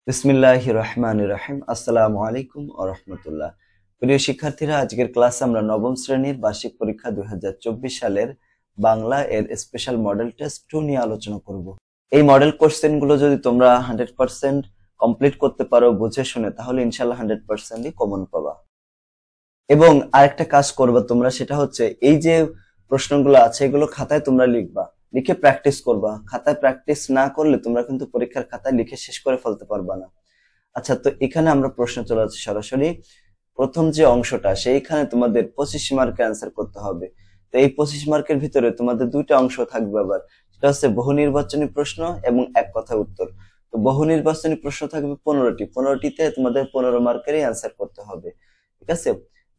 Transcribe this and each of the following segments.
বিসমিল্লাহির রহমানির রহিম। আসসালামু আলাইকুম ওয়া রাহমাতুল্লাহ। প্রিয় শিক্ষার্থীরা, আজকের ক্লাসে আমরা নবম শ্রেণীর বার্ষিক পরীক্ষা 2024 সালের বাংলা এর স্পেশাল মডেল টেস্ট 2 নিয়ে আলোচনা করব। এই মডেল কোশ্চেন গুলো যদি তোমরা 100% কমপ্লিট করতে পারো বুঝে শুনে, তাহলে ইনশাআল্লাহ 100%ই কমন পাবা। এবং আরেকটা কাজ করবা তোমরা, সেটা হচ্ছে এই যে প্রশ্নগুলো আছে এগুলো খাতায় তোমরা লিখবা, লিখে প্র্যাকটিস করবা। খাতায় প্র্যাকটিস না করলে তোমরা কিন্তু পরীক্ষার খাতায় লিখে শেষ করে ফেলতে পারবা না। আচ্ছা, তো এখানে আমরা প্রশ্ন চলে যাচ্ছি সরাসরি। প্রথম যে অংশটা, সেইখানে তোমাদের 25 মার্কের অ্যান্সার করতে হবে। তো এই 25 মার্কের ভিতরে তোমাদের দুইটা অংশ থাকবে আবার, সেটা হচ্ছে বহু নির্বাচনী প্রশ্ন এবং এক কথায় উত্তর। তো বহু নির্বাচনী প্রশ্ন থাকবে 15টি, 15টিতে তোমাদের 15 মার্কেরই অ্যান্সার করতে হবে, ঠিক আছে?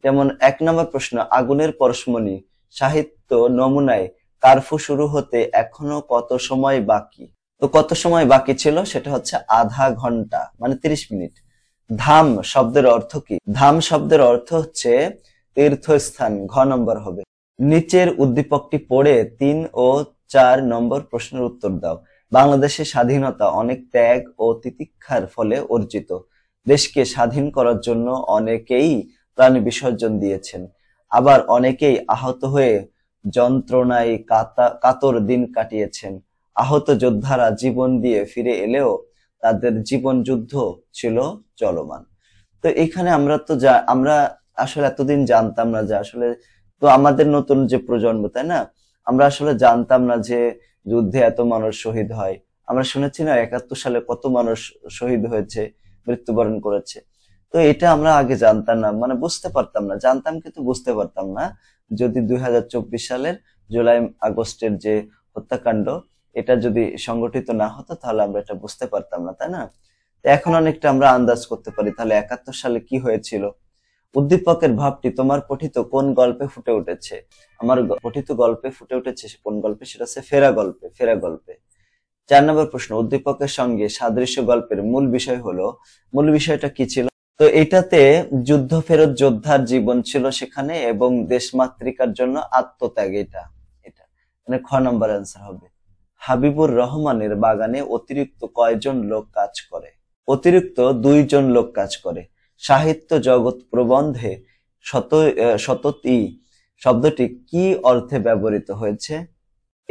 যেমন 1 নম্বর প্রশ্ন, আগুনের পরশমণি সাহিত্য নমুনায় কারফু শুরু হতে এখনো কত সময় বাকি? তো কত সময় বাকি ছিল, সেটা হচ্ছে আধা ঘন্টা, মানে 30 মিনিট। ধাম শব্দের অর্থ কি? ধাম শব্দের অর্থ হচ্ছে তীর্থস্থান, ঘ নম্বর হবে। নিচের উদ্দীপকটি পড়ে 3 ও 4 নম্বর প্রশ্নের উত্তর দাও। বাংলাদেশের স্বাধীনতা অনেক ত্যাগ ও তিতিক্ষার ফলে অর্জিত। দেশকে স্বাধীন করার জন্য অনেকেই প্রাণ বিসর্জন দিয়েছেন, আবার অনেকেই আহত হয়ে যন্ত্রণায় কাতর দিন কাটিয়েছেন। আহত যোদ্ধারা জীবন দিয়ে ফিরে এলেও তাদের জীবন যুদ্ধ ছিল চলমান। তো এখানে আমরা আসলে এতদিন জানতাম না যে আসলে, তো আমাদের নতুন যে প্রজন্ম, তাই না, আমরা আসলে জানতাম না যে যুদ্ধে এত মানুষ শহীদ হয়। আমরা শুনেছি না 71 সালে কত মানুষ শহীদ হয়েছে, মৃত্যুবরণ করেছে। তো এটা আমরা আগে জানতাম না, মানে বুঝতে পারতাম না, জানতাম কিন্তু বুঝতে পারতাম না। যদি 2024 সালের জুলাই আগস্টের যে হত্যাকাণ্ড, এটা যদি সংগঠিত না হতো তাহলে আমরা এটা বুঝতে পারতাম না, তাই না? এখন অনেকটা আমরা আন্দাজ করতে পারি তাহলে 71 সালে কি হয়েছিল। উদ্দীপকের ভাবটি তোমার পঠিত কোন গল্পে ফুটে উঠেছে? আমার পঠিত গল্পে ফুটে উঠেছে কোন গল্পে, সেটা হচ্ছে ফেরা গল্পে। ফেরা গল্পে। 4 নম্বর প্রশ্ন, উদ্দীপকের সঙ্গে সাদৃশ্য গল্পের মূল বিষয় হলো, মূল বিষয়টা কি ছিল? তো এটাতে যুদ্ধ ফেরত যোদ্ধার জীবন ছিল সেখানে, এবং দেশমাতৃকার জন্য আত্মত্যাগ। এটা এটা মানে খ নম্বর অ্যান্সার হবে। হাবিবুর রহমানের বাগানে অতিরিক্ত কয়জন লোক কাজ করে? অতিরিক্ত 2 জন লোক কাজ করে। সাহিত্য জগৎ প্রবন্ধে সততী শব্দটি কি অর্থে ব্যবহৃত হয়েছে?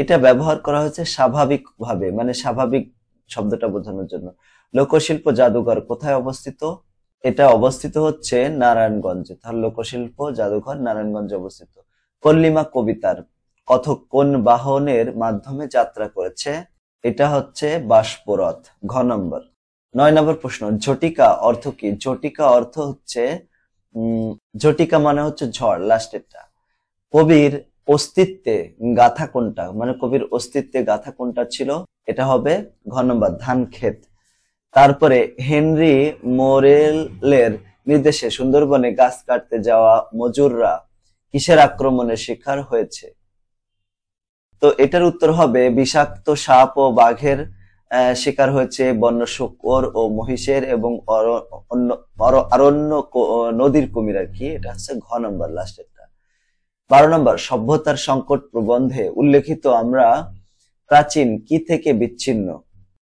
এটা ব্যবহার করা হয়েছে স্বাভাবিকভাবে, মানে স্বাভাবিক শব্দটা বোঝানোর জন্য। লোকশিল্প জাদুঘর কোথায় অবস্থিত? এটা অবস্থিত হচ্ছে নারায়ণগঞ্জে। তাহলে লোকশিল্প জাদুঘর নারায়ণগঞ্জে অবস্থিত। কল্লিমা কবিতার কথক কোন বাহনের মাধ্যমে যাত্রা করেছে? এটা হচ্ছে বাষ্পরথ, ঘ নম্বর। 9 নম্বর প্রশ্ন, ঝটিকা অর্থ কি? ঝটিকা অর্থ হচ্ছে ঝটিকা মানে হচ্ছে ঝড়, লাস্টেরটা। কবির অস্তিত্বে গাথা কোনটা, মানে কবির অস্তিত্বে গাথা কোনটা ছিল? এটা হবে ঘ নম্বর, ধান ক্ষেত। তারপরে হেনরি মোরেলের নির্দেশে সুন্দরবনে গাছ কাটতে যাওয়া মজুররা কিসের আক্রমণের শিকার হয়েছে? তো এটার উত্তর হবে বিষাক্ত সাপ ও বাঘের শিকার হয়েছে, বন্য শূকর ও মহিষের, এবং অরণ্য নদীর কুমির আর কি। এটা হচ্ছে ঘ নম্বর, লাস্টেরটা। 12 নম্বর, সভ্যতার সংকট প্রবন্ধে উল্লেখিত আমরা প্রাচীন কি থেকে বিচ্ছিন্ন?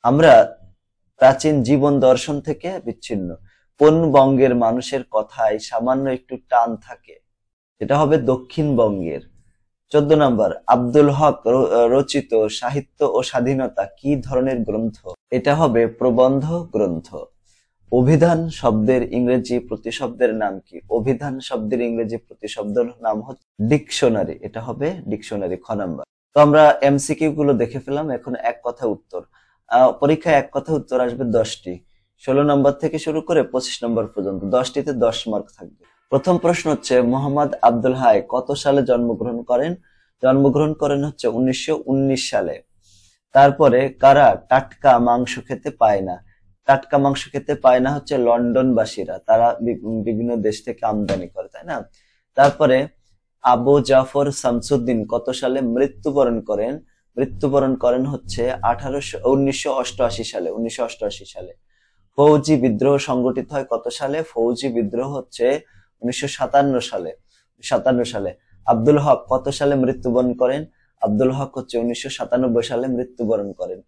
আমরা প্রাচীন জীবন দর্শন থেকে বিচ্ছিন্ন। কোন বঙ্গের মানুষের কথায় সামান্য একটু টান থাকে? এটা হবে দক্ষিণবঙ্গের। 14 নম্বর, আব্দুল হক রচিত সাহিত্য ও স্বাধীনতা কি ধরনের গ্রন্থ? এটা হবে প্রবন্ধ গ্রন্থ। অভিধান শব্দের ইংরেজি প্রতিশব্দের নাম কি? অভিধান শব্দের ইংরেজি প্রতিশব্দের নাম হচ্ছে ডিকশনারি। এটা হবে ডিকশনারি, খ নম্বর। তো আমরা এমসিকিউ গুলো দেখে ফেলাম, এখন এক কথা উত্তর। পরীক্ষায় এক কথা উত্তর আসবে 10টি, 16 নম্বর থেকে শুরু করে 25 নম্বর পর্যন্ত। 10টিতে 10 মার্ক থাকবে। প্রথম প্রশ্ন হচ্ছে, মোহাম্মদ আব্দুল হাই কত সালে জন্মগ্রহণ করেন? জন্মগ্রহণ করেন হচ্ছে 1919 সালে। তারপরে কারা টাটকা মাংস খেতে পায় না? টাটকা মাংস খেতে পায় না হচ্ছে লন্ডনবাসীরা, তারা বিভিন্ন দেশ থেকে আমদানি করে, তাই না? তারপরে আবু জাফর শামসুদ্দিন কত সালে মৃত্যুবরণ করেন? মৃত্যুবরণ করেন হচ্ছে 1988 সালে। 1988 সালে। ফৌজি বিদ্রোহ সংগঠিত হয় কত সালে? ফৌজি বিদ্রোহ হচ্ছে 1957 সালে। 57 সালে। আব্দুল হক কত সালে মৃত্যুবরণ করেন? আব্দুল হক হচ্ছে 1997 সালে মৃত্যুবরণ করেন।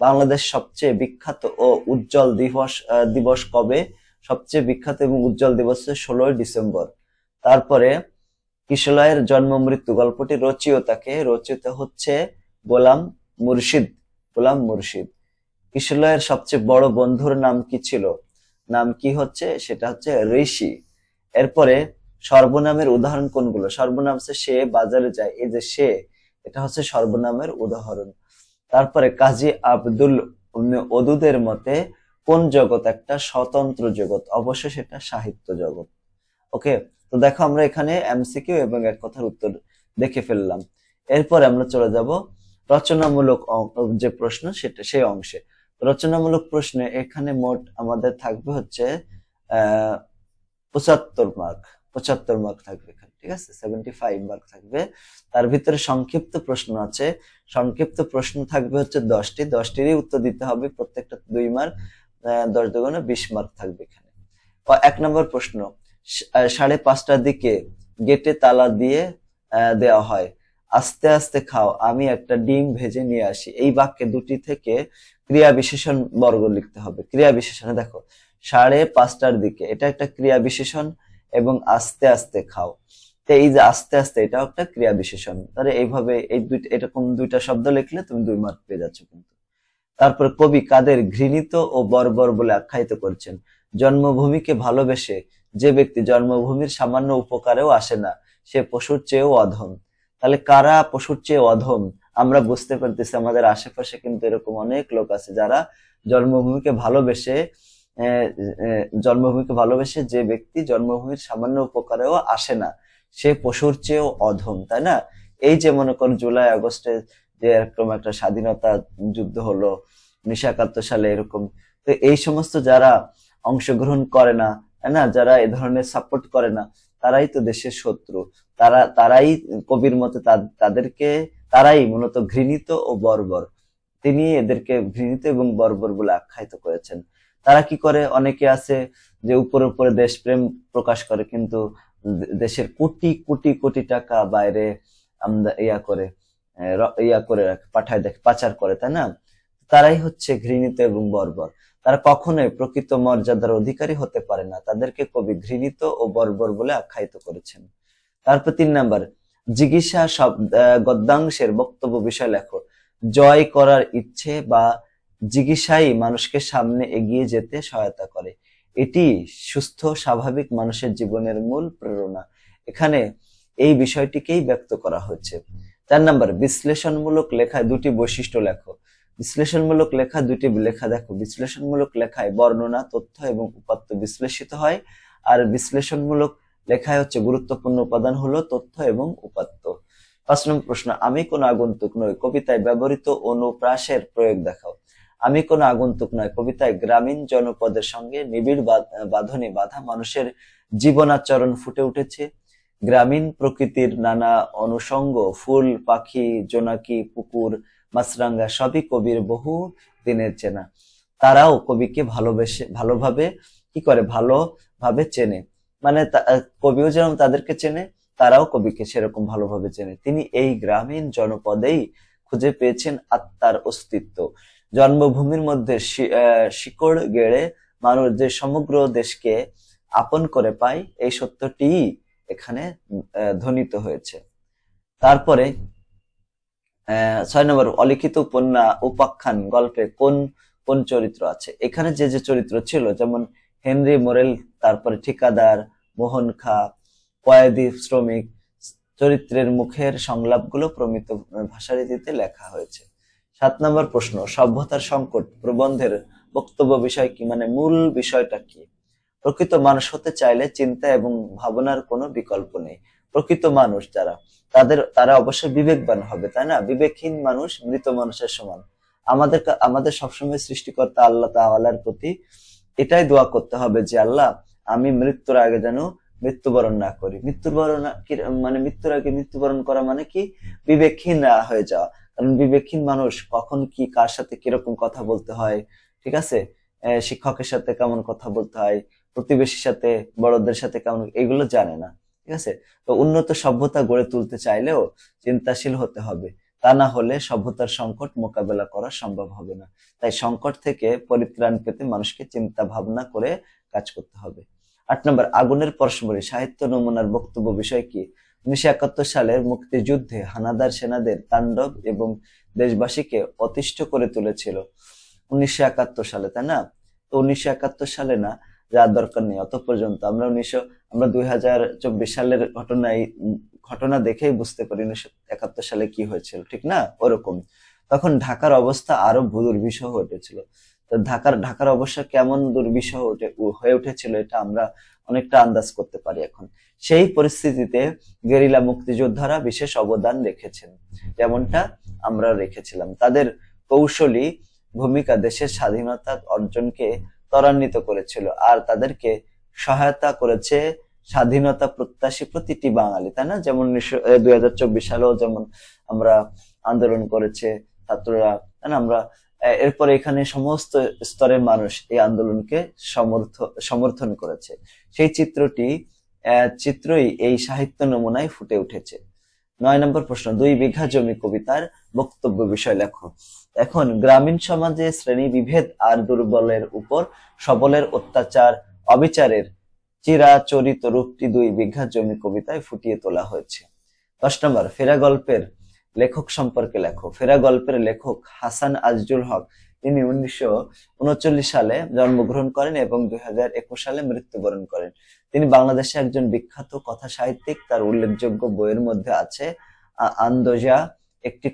বাংলাদেশ সবচেয়ে বিখ্যাত ও উজ্জ্বল দিবস কবে? সবচেয়ে বিখ্যাত এবং উজ্জ্বল দিবস হচ্ছে 16ই ডিসেম্বর। তারপরে কিশলয়ের জন্ম মৃত্যু গল্পটি রচিত হচ্ছে গোলাম মুর্শিদ। গোলাম মুর্শিদ। কিশলয়ের সবচেয়ে বড় বন্ধুর নাম কি ছিল? নাম কি হচ্ছে? সেটা হচ্ছে ঋষি। এরপরে সর্বনামের উদাহরণ কোনগুলো? সর্বনাম হচ্ছে সে বাজারে যায়, এই যে সে, এটা হচ্ছে সর্বনামের উদাহরণ। তারপরে কাজী আব্দুল ওদুদের মতে কোন জগৎ একটা স্বতন্ত্র জগৎ? অবশ্যই সেটা সাহিত্য জগৎ। ওকে, তো দেখো আমরা এখানে এমসিকিউ এবং এক কথার উত্তর দেখে ফেললাম। এরপরে আমরা চলে যাব রচনামূলক যে প্রশ্ন সেটা সেই অংশে। রচনামূলক প্রশ্নে এখানে মোট আমাদের থাকবে হচ্ছে 75 মার্ক থাকবে এখানে, ঠিক আছে, 75 মার্ক থাকবে। তার ভিতরে সংক্ষিপ্ত প্রশ্ন আছে, সংক্ষিপ্ত প্রশ্ন থাকবে হচ্ছে 10টি, 10টিরই উত্তর দিতে হবে, প্রত্যেকটা 2 মার্ক, 10 দুগুণে 20 মার্ক থাকবে এখানে। 1 নম্বর প্রশ্ন, 5:30টার দিকে গেটে তালা দিয়ে দেওয়া হয়, আস্তে আস্তে খাও, আমি একটা ডিম ভেজে নিয়ে আসি। এই বাক্যে দুটি থেকে ক্রিয়া বিশেষণ বর্গ লিখতে হবে। ক্রিয়া বিশেষণে দেখো 5:30টার দিকে, এটা একটা ক্রিয়া বিশেষণ, এবং আস্তে আস্তে খাও, তো এই যে আস্তে আস্তে এটাও একটা ক্রিয়া বিশেষণ। তাহলে এইভাবে এরকম দুইটা শব্দ লিখলে তুমি 2 মার্ক পেয়ে যাচ্ছ কিন্তু। তারপর কবি কাদের ঘৃণিত ও বর্বর বলে আখ্যায়িত করেছেন? জন্মভূমিকে ভালোবেসে যে ব্যক্তি জন্মভূমির সামান্য উপকারেও আসে না, সে পশুর চেয়েও অধম। তাহলে কারা পশুর চেয়ে অধম? আমরা বুঝতে পারতেছি আমাদের আশেপাশে কিন্তু এরকম অনেক লোক আছে যারা জন্মভূমিকে ভালোবেসে যে ব্যক্তি জন্মভূমির সামান্য উপকারেও আসে না, সে পশুর চেয়েও অধম, তাই না? এই যে মনে করো জুলাই আগস্টে যে এরকম একটা স্বাধীনতা যুদ্ধ হলো 1971 সালে, এরকম, তো এই সমস্ত যারা অংশগ্রহণ করে না, তাই না, যারা এ ধরনের সাপোর্ট করে না, তারাই তো দেশের শত্রু। তারাই কবির মতে তারাই মূলত ঘৃণিত ও বর্বর। তিনি এদেরকে ঘৃণিত এবং বর্বর বলে আখ্যায়িত করেছেন। তারা কি করে? অনেকে আছে যে উপরে উপরে দেশপ্রেম প্রকাশ করে, কিন্তু দেশের কোটি কোটি কোটি টাকা বাইরে পাঠায় পাচার করে, তাই না? তারাই হচ্ছে ঘৃণিত এবং বর্বর। তারা কখনোই প্রকৃত মর্যাদার অধিকারী হতে পারে না, তাদেরকে কবি ঘৃণিত ও বর্বর বলে আখ্যায়িত করেছেন। তারপর 3 নাম্বার, জিজ্ঞাসা গদ্যাংশের বক্তব্য বিষয় লেখো। জয় করার ইচ্ছে বা জিজ্ঞাসাই মানুষকে সামনে এগিয়ে যেতে সহায়তা করে, এটি সুস্থ স্বাভাবিক মানুষের জীবনের মূল প্রেরণা। এখানে এই বিষয়টিকেই ব্যক্ত করা হচ্ছে। 4 নাম্বার, বিশ্লেষণমূলক লেখায় দুটি বৈশিষ্ট্য লেখো। বিশ্লেষণমূলক লেখা দুটি লেখা দেখো। বিশ্লেষণমূলক লেখায় বর্ণনা, তথ্য এবং উপাত্ত বিশ্লেষিত হয়, আর বিশ্লেষণমূলক লেখায় হচ্ছে গুরুত্বপূর্ণ উপাদান হলো তথ্য এবং উপাত্ত। 5 নম্বর প্রশ্ন, আমি কোন আগন্তুক নই কবিতায় ব্যবহৃত অনুপ্রাসের প্রয়োগ দেখাও। আমি কোন আগন্তুক নয় কবিতায় গ্রামীণ জনপদের সঙ্গে নিবিড় বাঁধনে বাঁধা মানুষের জীবনাচরণ ফুটে উঠেছে। গ্রামীণ প্রকৃতির নানা অনুষঙ্গ, ফুল, পাখি, জোনাকি, পুকুর, মাছরাঙ্গা সবই কবির বহু দিনের চেনা। তারাও কবিকে ভালোভাবে চেনে, মানে কবিও যেরকম তাদেরকে চেনে, তারাও কবিকে সেরকম ভালোভাবে চেনে। তিনি এই গ্রামীণ জনপদেই খুঁজে পেয়েছেন আত্মার অস্তিত্ব। জন্মভূমির মধ্যে শিকড় গেড়ে মানুষ যে সমগ্র দেশকে আপন করে পায়, এই সত্যটি এখানে ধ্বনিত হয়েছে। তারপরে 6 নম্বর, অলিখিত উপাখ্যান গল্পে কোন কোন চরিত্র আছে? এখানে যে যে চরিত্র ছিল, যেমন হেনরি মোরেল, তারপরে ঠিকাদার, মোহন খা, কয়েদি, শ্রমিক, চরিত্রের মুখের সংলাপগুলো প্রমিত ভাষারীতিতে লেখা হয়েছে। 7 নম্বর প্রশ্ন, সভ্যতার সংকট প্রবন্ধের বক্তব্য বিষয় কি, মানে মূল বিষয়টা কি? প্রকৃত মানুষ হতে চাইলে চিন্তা এবং ভাবনার কোনো বিকল্প নেই। প্রকৃত মানুষ যারা, তারা অবশ্যই বিবেকবান হবে, তাই না? বিবেকহীন মানুষ মৃত মানুষের সমান। আমাদের সবসময় সৃষ্টিকর্তা আল্লাহ তাআলার প্রতি এটাই দোয়া করতে হবে যে আল্লাহ, আমি মৃত্যুর আগে যেন মৃত্যুবরণ না করি। মৃত্যুর আগে মৃত্যুবরণ করা মানে কি? বিবেকহীন হয়ে যাওয়া। কারণ বিবেকহীন মানুষ কখন কি কার সাথে কিরকম কথা বলতে হয়, ঠিক আছে, শিক্ষকের সাথে কেমন কথা বলতে হয়, প্রতিবেশীর সাথে, বড়দের সাথে কেমন, এগুলো জানে না, ঠিক আছে। তো উন্নত সভ্যতা গড়ে তুলতে চাইলেও চিন্তাশীল হতে হবে। তা না হলে সভ্যতার সংকট মোকাবেলা করা সম্ভব হবে না। তাই সংকট থেকে পরিত্রাণ পেতে মানুষকে চিন্তা ভাবনা করে কাজ করতে হবে। 8 নম্বর, আগুনের পরশমণি সাহিত্য নমুনার বক্তব্য বিষয় কি? 1971 সালের মুক্তিযুদ্ধে হানাদার সেনাদের তাণ্ডব এবং দেশবাসীকে অতিষ্ঠ করে তুলেছিল। 1971 সালে, তাই না? তো 1971 সালে না, যার দরকার নেই অত পর্যন্ত। আমরা 2024 সালের ঘটনা দেখেই বুঝতে পারি 1971 সালে কি হয়েছিল, ঠিক না? ওরকম তখন ঢাকার অবস্থা আরো দুর্বিষহ উঠেছিল। তো ঢাকার অবস্থা কেমন দুর্বিষহ হয়ে উঠেছিল এটা আমরা অনেকটা আন্দাজ করতে পারি এখন। সেই পরিস্থিতিতে গেরিলা মুক্তিযোদ্ধারা বিশেষ অবদান রেখেছেন, যেমনটা আমরা রেখেছিলাম। তাদের কৌশলী ভূমিকা দেশের স্বাধীনতা অর্জনকে ত্বরান্বিত করেছিল, আর তাদেরকে সহায়তা করেছে স্বাধীনতা প্রত্যাশী প্রতিটি বাঙালি, তাই না? যেমন 2024 সালেও যেমন আমরা আন্দোলন করেছে ছাত্ররা, তাই না? আমরা এরপরে এখানে সমস্ত স্তরের মানুষ এই আন্দোলনকে সমর্থন করেছে। সেই চিত্রই এই সাহিত্য নমুনায় ফুটে উঠেছে। 9 নম্বর প্রশ্ন, 2 বিঘা জমি কবিতার বক্তব্য বিষয় লেখো। এখন গ্রামীণ সমাজে শ্রেণী বিভেদ আর দুর্বলের উপর সবলের অত্যাচার অবিচারের চিরাচরিত রূপটি 2 বিঘা জমি কবিতায় ফুটিয়ে তোলা হয়েছে। 10 নম্বর, ফেরা গল্পের লেখক সম্পর্কে লেখো। ফেরা গল্পের লেখক হাসান আজিজুল হক, তিনি 1939 সালে জন্মগ্রহণ করেন এবং 2021 সালে মৃত্যুবরণ করেন। তিনি বাংলাদেশে একজন বিখ্যাত কথা সাহিত্যিক। তার উল্লেখযোগ্য বইয়ের মধ্যে আছে আন্দোজা, একটি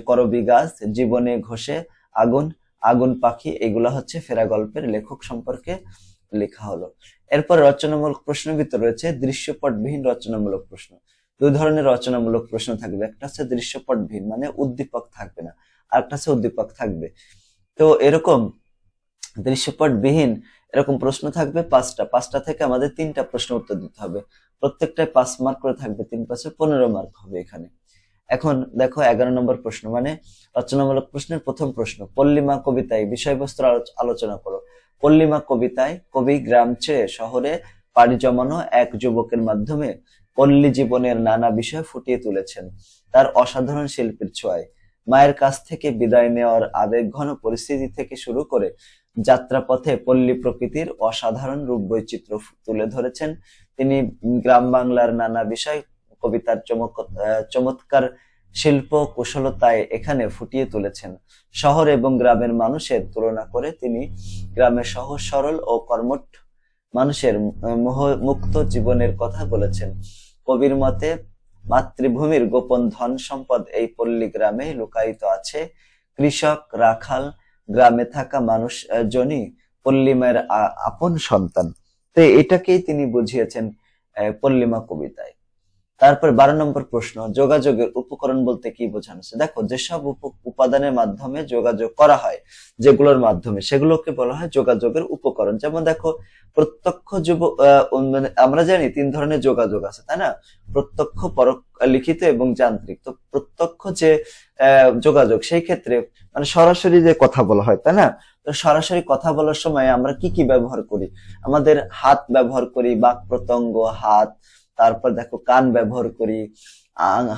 করবী গাছ, জীবনে ঘষে আগুন, আগুন পাখি। এগুলা হচ্ছে ফেরা গল্পের লেখক সম্পর্কে লেখা হলো। এরপর রচনামূলক প্রশ্নের ভিতর রয়েছে দৃশ্যপটবিহীন রচনামূলক প্রশ্ন। 2 ধরনের রচনামূলক প্রশ্ন থাকবে, একটা হচ্ছে দৃশ্যপটবিহীন মানে উদ্দীপক থাকবে না, আর একটা হচ্ছে উদ্দীপক থাকবে। তো এরকম দৃশ্যপটবিহীন এরকম প্রশ্ন থাকবে 5টা থেকে আমাদের 3টা প্রশ্ন উত্তর দিতে হবে। প্রত্যেকটায় 5 মার্ক করে থাকবে, 3 5 15 মার্ক হবে এখানে। এখন দেখো 11 নম্বর প্রশ্ন, মানে রচনামূলক প্রশ্নের প্রথম প্রশ্ন, পল্লিমা কবিতায় বিষয়বস্তু আলোচনা করো। পল্লিমা কবিতায় কবি গ্রাম ছেড়ে শহরে পাড়ি জমানো এক যুবকের মাধ্যমে পল্লী জীবনের নানা বিষয় ফুটিয়ে তুলেছেন তার অসাধারণ শিল্পের ছোঁয়ায়। মায়ের কাছ থেকে বিদায় নেওয়ার আবেগঘন পরিস্থিতি থেকে শুরু করে যাত্রাপথে পল্লী প্রকৃতির অসাধারণ রূপ বৈচিত্র্য তুলে ধরেছেন তিনি। গ্রাম বাংলার নানা বিষয় কবিতার চমৎকার শিল্প কুশলতায় এখানে ফুটিয়ে তুলেছেন। শহর এবং গ্রামের মানুষের তুলনা করে তিনি গ্রামের সহজ সরল ও কর্মঠ মানুষের মুক্ত জীবনের কথা বলেছেন। কবির মতে মাতৃভূমির গোপন ধন সম্পদ এই পল্লী গ্রামে লুকায়িত আছে। কৃষক রাখাল গ্রামে থাকা মানুষ জনই পল্লিমার আপন সন্তান। তো এটাকেই তিনি বুঝিয়েছেন পল্লিমা কবিতায়। তারপর 12 নম্বর প্রশ্ন, যোগাযোগের উপকরণ বলতে কি বোঝানো হচ্ছে? দেখো, যেসব উপাদানের মাধ্যমে যোগাযোগ করা হয়, যেগুলোর মাধ্যমে, সেগুলোকে বলা হয় যোগাযোগের উপকরণ। যেমন দেখো, প্রত্যক্ষ আমরা জানি 3 ধরনের যোগাযোগ আছে, তাই না? প্রত্যক্ষ, লিখিত এবং যান্ত্রিক। তো প্রত্যক্ষ যে যোগাযোগ, সেই ক্ষেত্রে মানে সরাসরি যে কথা বলা হয়, তাই না? তো সরাসরি কথা বলার সময় আমরা কি কি ব্যবহার করি? আমাদের হাত ব্যবহার করি, বাক প্রত্যঙ্গ, হাত। তারপর দেখো কান ব্যবহার করি,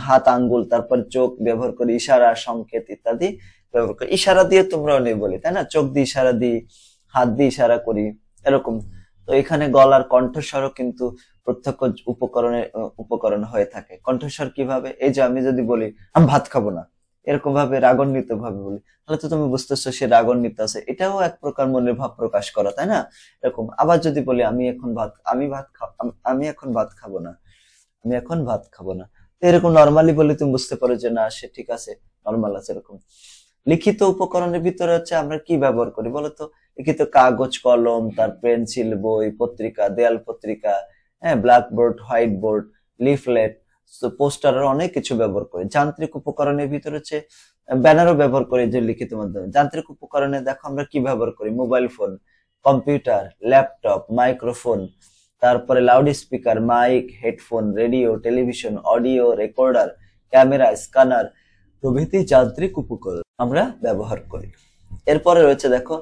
হাত আঙ্গুল, তারপর চোখ ব্যবহার করি, ইশারা সংকেত ইত্যাদি ব্যবহার করি। ইশারা দিয়ে তোমরা অনেক বলি, তাই না? চোখ দিয়ে ইশারা দিই, হাত দিয়ে ইশারা করি, এরকম। তো এখানে গলার কণ্ঠস্বরও কিন্তু প্রত্যক্ষ উপকরণ হয়ে থাকে। কণ্ঠস্বর কিভাবে? এই যে আমি যদি বলি আমি ভাত খাবো না, এরকম ভাবে রাগান্বিত ভাবে বলি, তাহলে তো তুমি বুঝতেছো সে রাগান্বিত আছে, এটাও এক প্রকার মনের ভাব প্রকাশ করা, তাই না? এরকম। আবার যদি বলি আমি এখন ভাত খাবো না, এরকম নর্মালি বলে তুমি বুঝতে পারো যে না, সে ঠিক আছে, নর্মাল আছে, এরকম। লিখিত উপকরণের ভিতরে হচ্ছে আমরা কি ব্যবহার করি বলতো? লিখিত কাগজ, কলম, তার পেন্সিল, বই, পত্রিকা, দেয়াল পত্রিকা, blackboard, white board, leaflet, poster, অনেক কিছু ব্যবহার করি। যান্ত্রিক উপকরণের ভিতরে হচ্ছে ব্যানারও ব্যবহার করি যে লিখিত মাধ্যমে। যান্ত্রিক উপকরণে দেখো আমরা কি ব্যবহার করি? Mobile phone, computer, laptop, microphone, তারপরে loud speaker, mic, headphone, radio, television, audio recorder, camera, scanner প্রভৃতি যান্ত্রিক উপকরণ আমরা ব্যবহার করি। এরপরে রয়েছে দেখো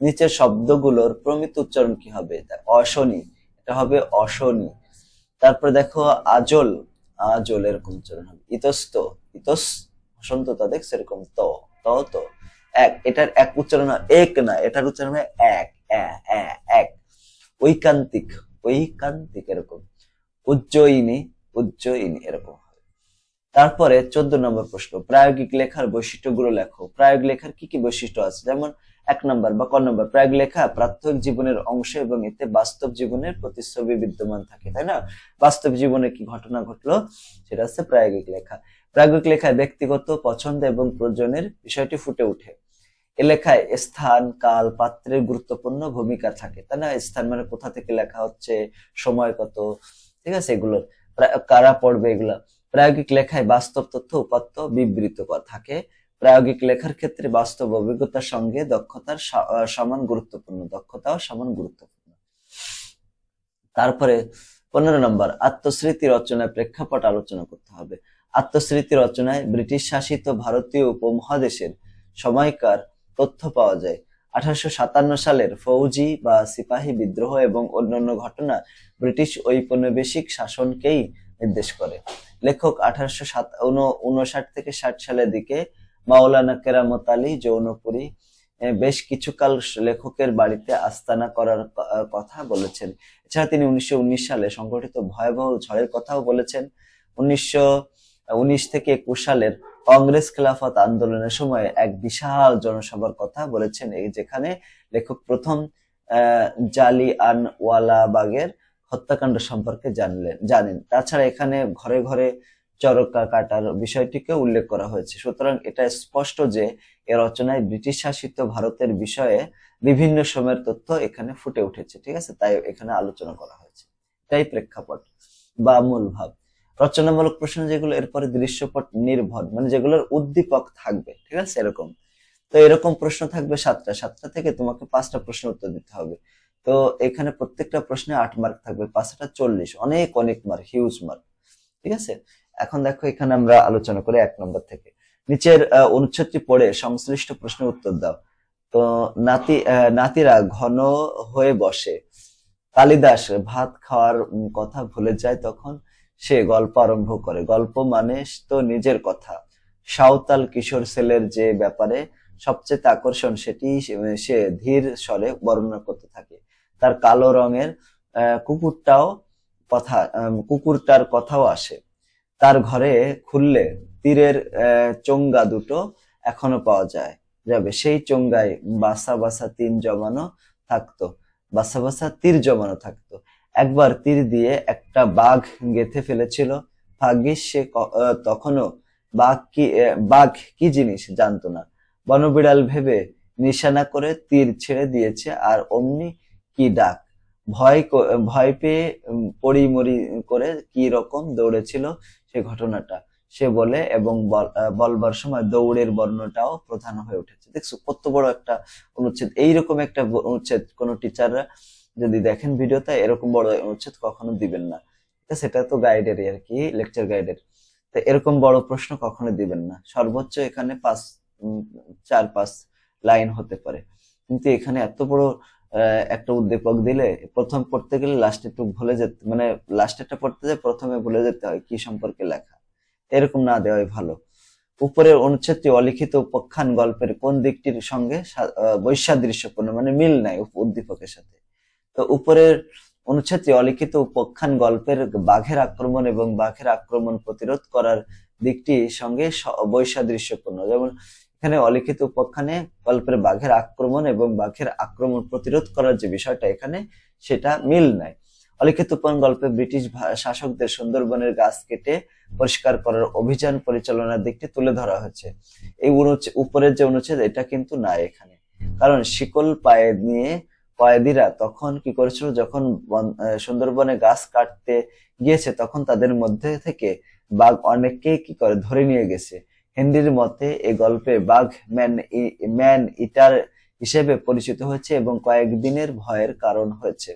নিচের শব্দগুলোর প্রমিত উচ্চারণ কি হবে? অশনি, এটা হবে অশনি। তারপরে দেখো আজল, এরকম উচ্চারণ হবে। ইতস্ত, সন্ততা দেখছো এরকম তো তো তো এক, এটার এক উচ্চারণ এক না, এটার উচ্চারণ হয় এক, এক। ঐকান্তিক, ঐকান্তিক এরকম। উজ্জয়িনী, উজ্জয়িনী এরকম। তারপরে 14 নম্বর প্রশ্ন, প্রায়োগিক লেখার বৈশিষ্ট্যগুলো লেখো। প্রায়োগিক লেখার কি কি বৈশিষ্ট্য আছে? যেমন 1 নম্বর বা ক নম্বর, প্রায়োগিক লেখা প্রাত্যহিক জীবনের অংশ এবং এতে বাস্তব জীবনের প্রতিচ্ছবি বিদ্যমান থাকে, তাই না? বাস্তব জীবনে কি ঘটনা ঘটলো সেটা হচ্ছে প্রায়োগিক লেখা। প্রায়োগিক লেখায় ব্যক্তিগত পছন্দ এবং প্রয়োজনের বিষয়টি ফুটে ওঠে। এ লেখায় স্থান, কাল, পাত্রের গুরুত্বপূর্ণ ভূমিকা থাকে, তাই না? স্থান মানে কোথা থেকে লেখা হচ্ছে, সময় কত, ঠিক আছে, এগুলো কারা পড়বে, এগুলা। প্রায়োগিক লেখায় বাস্তব তথ্য উপাত্ত বিবৃত থাকে। প্রায়োগিক লেখার ক্ষেত্রে বাস্তব অভিজ্ঞতার সঙ্গে দক্ষতার সমান গুরুত্বপূর্ণ, দক্ষতাও সমান গুরুত্বপূর্ণ। তারপরে 15 নম্বর, আত্মস্মৃতি রচনায় প্রেক্ষাপট আলোচনা করতে হবে। আত্মস্মৃতি রচনায় ব্রিটিশ শাসিত ভারতীয় উপমহাদেশের সময়কার তথ্য পাওয়া যায়। 1857 সালের ফৌজি বা সিপাহী বিদ্রোহ এবং অন্যান্য ঘটনা ব্রিটিশ ঔপনিবেশিক শাসনকেই নির্দেশ করে। লেখক 1859 থেকে 60 সালের দিকে মাওলানা কেরামত আলী জৌনপুরী বেশ কিছুকাল লেখকের বাড়িতে আস্তানা করার কথা বলেছেন। এছাড়া তিনি 1919 সালে সংঘটিত ভয়াবহ ঝড়ের কথাও বলেছেন। 1919 থেকে 21 সালের কংগ্রেস খেলাফত আন্দোলনের সময় এক বিশাল জনসভার কথা বলেছেন, এই যেখানে লেখক প্রথম জালিয়ানওয়ালাবাগের হত্যাকাণ্ড সম্পর্কে জানেন। তাছাড়া এখানে ঘরে ঘরে চরকা কাটার বিষয়টিকে উল্লেখ করা হয়েছে। সুতরাং এটা স্পষ্ট যে এ রচনায় ব্রিটিশ শাসিত ভারতের বিষয়ে বিভিন্ন সময়ের তথ্য এখানে ফুটে উঠেছে, ঠিক আছে, তাই এখানে আলোচনা করা হয়েছে। তাই প্রেক্ষাপট বা মূল ভাব। রচনামূলক প্রশ্ন যেগুলো এরপরে দৃশ্যপট নির্ভর, মানে যেগুলোর উদ্দীপক থাকবে, ঠিক আছে, এরকম। তো এরকম প্রশ্ন থাকবে 7টা থেকে তোমাকে 5টা প্রশ্ন উত্তর দিতে হবে। তো এখানে প্রত্যেকটা প্রশ্নে 8 মার্ক থাকবে, 5টা 40, অনেক অনেক মার্ক, হিউজ মার্ক, ঠিক আছে। এখন দেখো এখানে আমরা আলোচনা করি 1 নম্বর থেকে। নিচের অনুচ্ছেদটি পড়ে সংশ্লিষ্ট প্রশ্নের উত্তর দাও। তো নাতিরা ঘন হয়ে বসে, কালিদাস ভাত খাওয়ার কথা ভুলে যায়, তখন সে গল্প আরম্ভ করে। গল্প মানে তো নিজের কথা। সাঁওতাল কিশোর ছেলের যে ব্যাপারে সবচেয়ে আকর্ষণ সেটি সে ধীর স্বরে বর্ণনা করতে থাকে। তার কালো রঙের কুকুরটার কথাও আসে। তার ঘরে খুললে তীরের চোঙ্গা দুটো এখনো পাওয়া যাবে। সেই চোঙ্গায় বাসা বাসা তীর জমানো থাকতো। একবার তীর দিয়ে একটা বাঘ গেঁথে ফেলেছিল। ভাগ্যিস সে তখনও বাঘ কি জিনিস জানতো না। বনবিড়াল ভেবে নিশানা করে তীর ছেড়ে দিয়েছে, আর অমনি কি ডাক! ভয় পেয়ে পড়িমড়ি করে কি রকম দৌড়েছিল সে ঘটনাটা সে বলে, এবং বলবার সময় দৌড়ের বর্ণটাও প্রধান হয়ে উঠেছে। দেখছো কত বড় একটা অনুচ্ছেদ। এইরকম একটা অনুচ্ছেদ কোন টিচাররা যদি দেখেন ভিডিওতে, এরকম বড় অনুচ্ছেদ কখনো দিবেন না, ঠিক আছে। এটা তো গাইডের আর কি, লেকচার গাইডের। তো এরকম বড় প্রশ্ন কখনো দিবেন না। সর্বোচ্চ এখানে 4-5 লাইন হতে পারে, কিন্তু এখানে এত বড় একটা উদ্দীপক দিলে প্রথম পড়তে গেলে লাস্টে একটু ভুলে যেতে, মানে লাস্টেরটা পড়তে যায় প্রথমে ভুলে যেতে হয় কি সম্পর্কে লেখা। এরকম না দেওয়াই ভালো। উপরের অনুচ্ছেদটি অলিখিত উপাখ্যান গল্পের কোন দিকটির সঙ্গে বৈসাদৃশ্যপূর্ণ, মানে মিল নাই উদ্দীপকের সাথে। তো উপরের অনুচ্ছেদটি অলিখিত উপাখ্যান গল্পের বাঘের আক্রমণ এবং বাঘের আক্রমণ প্রতিরোধ করার দিকটির সঙ্গে বৈসাদৃশ্যপূর্ণ। যেমন এখানে অলিখিত উপাখ্যানে গল্পের বাঘের আক্রমণ এবং বাঘের আক্রমণ প্রতিরোধ করার যে বিষয়টা এখানে, সেটা মিল নাই। অলিখিত উপাখ্যান গল্পে ব্রিটিশ শাসকদের সুন্দরবনের গাছ কেটে পরিষ্কার করার অভিযান পরিচালনার দিকটি তুলে ধরা হয়েছে। এই উপরের যে অনুচ্ছেদ এটা কিন্তু নাই এখানে, কারণ শিকল পায়ে নিয়ে কয়েদিরা তখন কি করেছিল, যখন সুন্দরবনে গাছ কাটতে গিয়েছে তখন তাদের মধ্যে থেকে বাঘ অনেককেই কি করে ধরে নিয়ে গেছে। হেনরির মতে এই গল্পে বাঘ ম্যান ইটার হিসেবে পরিচিত হয়েছে এবং কয়েকদিনের ভয়ের কারণ হয়েছে।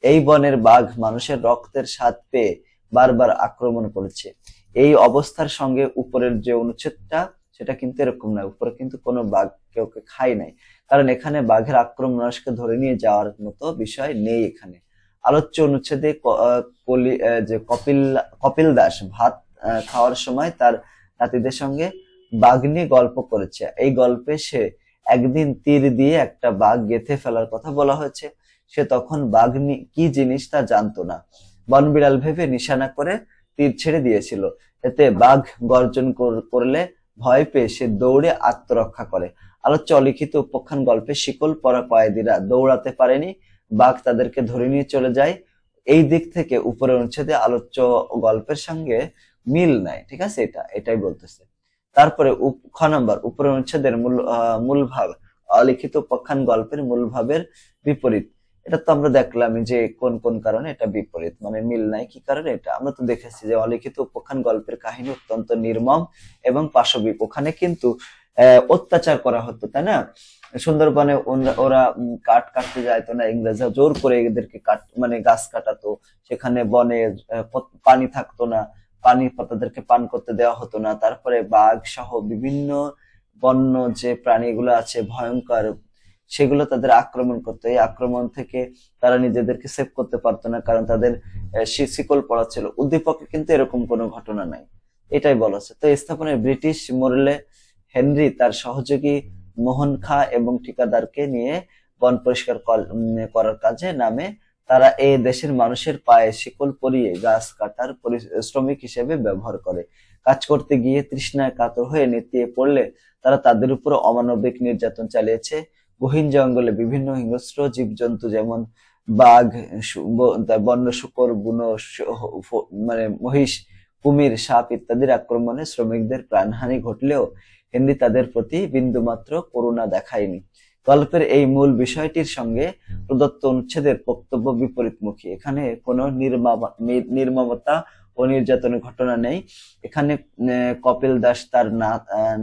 এই বনের বাঘ মানুষের রক্তের স্বাদ পেয়ে বারবার আক্রমণ করেছে। এই অবস্থার সঙ্গে উপরের যে অনুচ্ছেদটা সেটা কিন্তু এরকম নয়। উপরে কিন্তু কোনো বাঘ কেউ খায় নাই, কারণ এখানে বাঘের আক্রমণ মানুষকে ধরে নিয়ে যাওয়ার মতো বিষয় নেই এখানে। আলোচ্য অনুচ্ছেদে যে কপিল দাস ভাত খাওয়ার সময় তার নাতিদের সঙ্গে বাঘ নিয়ে গল্প করেছে। এই গল্পে সে একদিন তীর দিয়ে একটা বাঘ গেঁথে ফেলার কথা বলা হয়েছে। সে তখন বাঘ কি জিনিস তা জানতো না, বনবিড়াল ভেবে নিশানা করে তীর ছেড়ে দিয়েছিল। এতে বাঘ গর্জন করলে ভয় পেয়ে সে দৌড়ে আত্মরক্ষা করে। আলোচ্য অলিখিত উপাখ্যান গল্পে শিকল পরা কয়েদিরা দৌড়াতে পারেনি, বাঘ তাদেরকে ধরে নিয়ে চলে যায়। এই দিক থেকে উপরের অনুচ্ছেদে আলোচ্য গল্পের সঙ্গে মিল নাই। ঠিক আছে, এটাই বলতেছে। তারপরে খ নম্বর, উপরের অনুচ্ছেদের মূল ভাব অলিখিত উপাখ্যান গল্পের মূল ভাবের বিপরীত। এটা তো আমরা দেখলাম যে কোন কোন কারণে এটা বিপরীত, মানে মিল নাই। কি কারণে? এটা আমরা তো দেখেছি যে অলিখিত উপাখ্যান গল্পের কাহিনী অত্যন্ত নির্মম এবং পাশবিক। ওখানে কিন্তু অত্যাচার করা হতো, তাই না? সুন্দরবনে ওরা কাঠ কাটতে যাইতো না, ইংরেজরা জোর করে এদেরকে মানে গাছ কাটাতো। সেখানে বনে পানি থাকতো না, পানি তাদেরকে পান করতে দেওয়া হতো না। তারপরে বাঘ সহ বিভিন্ন বন্য যে প্রাণীগুলো আছে ভয়ঙ্কর, সেগুলো তাদের আক্রমণ করতো। এই আক্রমণ থেকে তারা নিজেদেরকে সেভ করতে পারতো না, কারণ তাদের শিকল পড়া ছিল। উদ্দীপকে কিন্তু এরকম কোনো ঘটনা নাই, এটাই বলা হচ্ছে। তো স্থাপনের ব্রিটিশ মোরলে হেনরি তার সহযোগী মোহন খাঁ এবং ঠিকাদারকে নিয়ে বন পরিষ্কার করার কাজে নামে। তারা এই দেশের মানুষের পায়ে শিকল পরিয়ে গাছ কাটার শ্রমিক হিসেবে ব্যবহার করে। কাজ করতে গিয়ে তৃষ্ণায় কাতর হয়ে নেতিয়ে পড়লে তারা তাদের উপর অমানবিক নির্যাতন চালিয়েছে। গহীন জঙ্গলে বিভিন্ন হিংস্র জীবজন্তু যেমন বাঘ, বন্য শূকর, বুনো মানে মহিষ, কুমির, সাপ ইত্যাদির আক্রমণে শ্রমিকদের প্রাণহানি ঘটলেও হেনরি তাদের প্রতি বিন্দুমাত্র করুণা দেখায়নি। গল্পের এই মূল বিষয়টির সঙ্গে প্রদত্ত অনুচ্ছেদের বক্তব্য বিপরীতমুখী। এখানে কোনো নির্মমতা ও নির্যাতনের ঘটনা নেই। এখানে কপিল দাস তার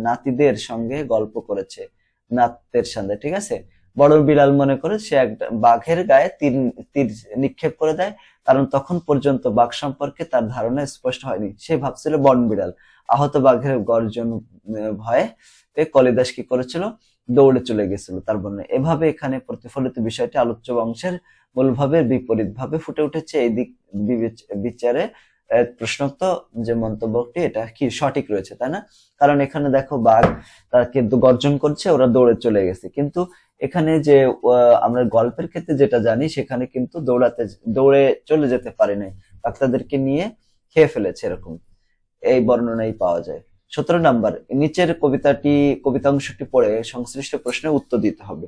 নাতিদের সঙ্গে গল্প করেছে, নাতের সাথে। ঠিক আছে, বড় বিড়াল মনে করে সে একটা বাঘের গায়ে তীর নিক্ষেপ করে দেয়, কারণ তখন পর্যন্ত বাঘ সম্পর্কে তার ধারণা স্পষ্ট হয়নি। সে ভাবছিল বন বিড়াল। আহত বাঘের গর্জন ভয়ে কলিদাস কি করেছিল? দৌড়ে চলে গেছিল তার বর্ণনা। এভাবে এখানে প্রতিফলিত বিষয়টি আলোচ্য অংশের মূলভাবে বিপরীত ভাবে ফুটে উঠেছে। এই দিক বিচারে প্রশ্নোক্ত যে মন্তব্যটি এটা কি সঠিক রয়েছে, তাই না? কারণ এখানে দেখো বাঘ তারা কিন্তু গর্জন করছে, ওরা দৌড়ে চলে গেছে। কিন্তু এখানে যে আমরা গল্পের ক্ষেত্রে যেটা জানি, সেখানে কিন্তু দৌড়ে চলে যেতে পারে নাই, বাঘ তাদেরকে নিয়ে খেয়ে ফেলেছে, এরকম এই বর্ণনাই পাওয়া যায়। 17 নাম্বার, নিচের কবিতাংশটি পড়ে সংশ্লিষ্ট প্রশ্নের উত্তর দিতে হবে।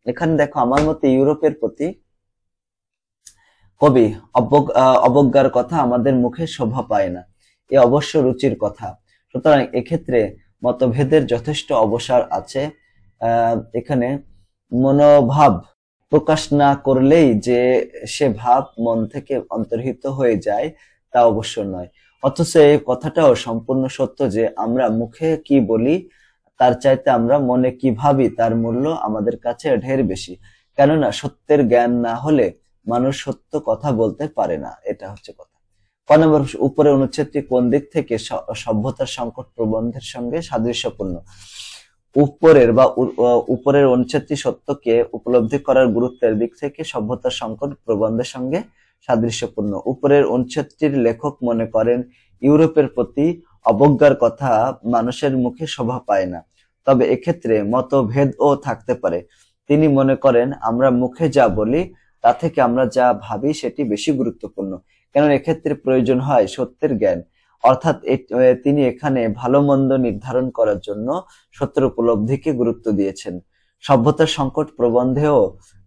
এখানে দেখো, আমার মতে ইউরোপের প্রতি কবি অবজ্ঞার কথা আমাদের মুখে শোভা পায় না, এ অবশ্য রুচির কথা। সুতরাং এক্ষেত্রে মতভেদের যথেষ্ট অবসর আছে। এখানে মনোভাব প্রকাশ না করলেই যে সে ভাব মন থেকে অন্তর্হিত হয়ে যায় তা অবশ্য নয়। অথচ এই কথাটাও সম্পূর্ণ সত্য যে আমরা মুখে কি বলি তার চাইতে আমরা মনে কি ভাবি তার মূল্য আমাদের কাছে ঢের বেশি। কেননা সত্যের জ্ঞান না হলে মানুষ সত্য কথা বলতে পারে না। এটা হচ্ছে কথা। ক নম্বর, উপরে অনুচ্ছেদটি কোন দিক থেকে সভ্যতার সংকট প্রবন্ধের সঙ্গে সাদৃশ্যপূর্ণ? উপরের অনুচ্ছেদটি সত্যকে উপলব্ধি করার গুরুত্বের দিক থেকে সভ্যতার সংকট প্রবন্ধের সঙ্গে সাদৃশ্যপূর্ণ। উপরের অনুচ্ছেদটির লেখক মনে করেন ইউরোপের প্রতি অবজ্ঞার কথা মানুষের মুখে শোভা পায় না, তবে এক্ষেত্রে মতভেদও থাকতে পারে। তিনি মনে করেন আমরা মুখে যা বলি তা থেকে আমরা যা ভাবি সেটি বেশি গুরুত্বপূর্ণ, কেন এক্ষেত্রে প্রয়োজন হয় সত্যের জ্ঞান। অর্থাৎ তিনি এখানে ভালো মন্দ নির্ধারণ করার জন্য সত্যের উপলব্ধিকে গুরুত্ব দিয়েছেন। সভ্যতার সংকট প্রবন্ধেও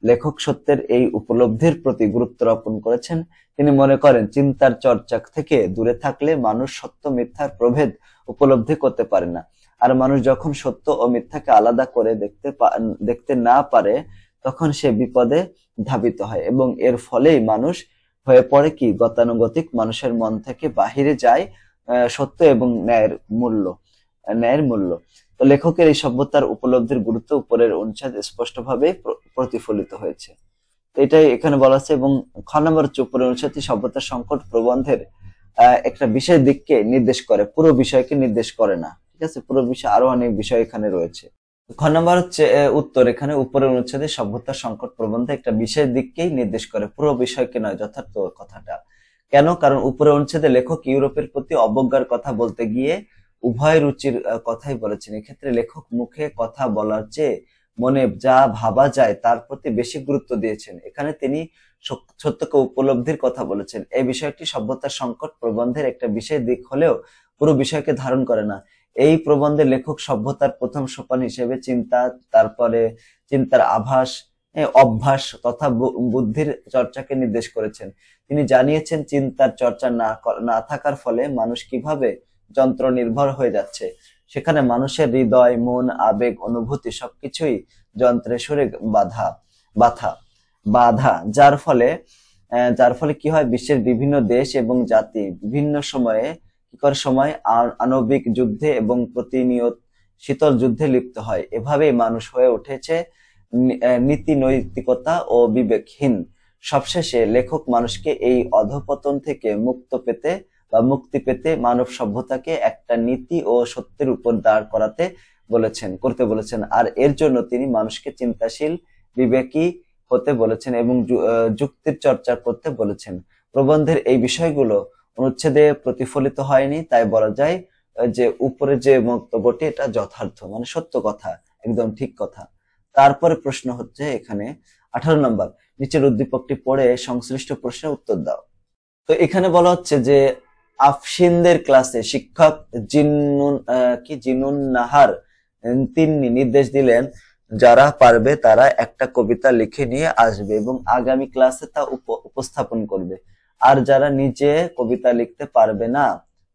লেখক সত্যের এই উপলব্ধির প্রতি গুরুত্ব আরোপ করেছেন। তিনি মনে করেন চিন্তার চর্চা থেকে দূরে থাকলে মানুষ সত্য মিথ্যার প্রভেদ উপলব্ধি করতে পারে না। আর মানুষ যখন সত্য ও মিথ্যাকে আলাদা করে দেখতে না পারে তখন সে বিপদে ধাবিত হয় এবং এর ফলেই মানুষ হয়ে পড়ে কি গতানুগতিক, মানুষের মন থেকে বাহিরে যায় সত্য এবং ন্যায়ের মূল্য। তো লেখকের এই সভ্যতার উপলব্ধির গুরুত্ব উপরের অনুচ্ছেদ স্পষ্টভাবে প্রতিফলিত হয়েছে, এটাই এখানে বলা আছে। এবং খ নম্বর হচ্ছে উপরের অনুচ্ছেদটি সভ্যতার সংকট প্রবন্ধের একটা বিশেষ দিককে নির্দেশ করে, পুরো বিষয়কে নির্দেশ করে না। ঠিক আছে, পুরো বিষয় আরো অনেক বিষয় এখানে রয়েছে। খ নম্বর হচ্ছে উত্তর, এখানে উপরের অনুচ্ছেদে সভ্যতার সংকট প্রবন্ধে একটা বিশেষ দিককেই নির্দেশ করে, পুরো বিষয়কে নয়। যথার্থ কথাটা কেন? কারণ উপরের অনুচ্ছেদে লেখক ইউরোপের প্রতি অবজ্ঞার কথা বলতে গিয়ে উভয় রুচির কথাই বলেছেন। এক্ষেত্রে লেখক মুখে কথা বলার চেয়ে মনে যা ভাবা যায় তার প্রতি বেশি গুরুত্ব দিয়েছেন। এখানে তিনি সত্যকে উপলব্ধির কথা বলেছেন। এই বিষয়টি সভ্যতার সংকট প্রবন্ধের একটা বিশেষ দিক হলেও পুরো বিষয়কে ধারণ করে না। এই প্রবন্ধে লেখক সভ্যতার প্রথম সোপান হিসেবে চিন্তা, তারপরে চিন্তার আভাস, অভ্যাস তথা বুদ্ধির চর্চাকে নির্দেশ করেছেন। তিনি জানিয়েছেন চিন্তার চর্চা না থাকার ফলে মানুষ কিভাবে যন্ত্র নির্ভর হয়ে যাচ্ছে। সেখানে মানুষের হৃদয়, মন, আবেগ, অনুভূতি সবকিছুই যন্ত্রে সুরে বাধা, যার ফলে কি হয়, বিশ্বের বিভিন্ন দেশ এবং জাতি বিভিন্ন সময়ে আণবিক যুদ্ধে এবং প্রতিনিয়ত শীতল যুদ্ধে লিপ্ত হয়। এভাবেই মানুষ হয়ে উঠেছে নীতি নৈতিকতা ও বিবেকহীন। সবশেষে লেখক মানুষকে এই অধঃপতন থেকে মুক্তি পেতে মানব সভ্যতাকে একটা নীতি ও সত্যের উপর দাঁড় করতে বলেছেন। আর এর জন্য তিনি মানুষকে চিন্তাশীল, বিবেকী হতে বলেছেন এবং যুক্তির চর্চা করতে বলেছেন। প্রবন্ধের এই বিষয়গুলো অনুচ্ছেদে প্রতিফলিত হয়নি, তাই বলা যায় যে উপরে যে বক্তব্যটি এটা যথার্থ, মানে সত্য কথা, একদম ঠিক কথা। তারপরে প্রশ্ন হচ্ছে এখানে 18 নম্বর, নিচের উদ্দীপকটি পড়ে সংশ্লিষ্ট প্রশ্নের উত্তর দাও। তো এখানে বলা হচ্ছে যে আফশিনদের ক্লাসে শিক্ষক জিনুন নাহার তিনি নির্দেশ দিলেন যারা পারবে তারা একটা কবিতা লিখে নিয়ে আসবে এবং আগামী ক্লাসে তা উপস্থাপন করবে। আর যারা নিজে কবিতা লিখতে পারবে না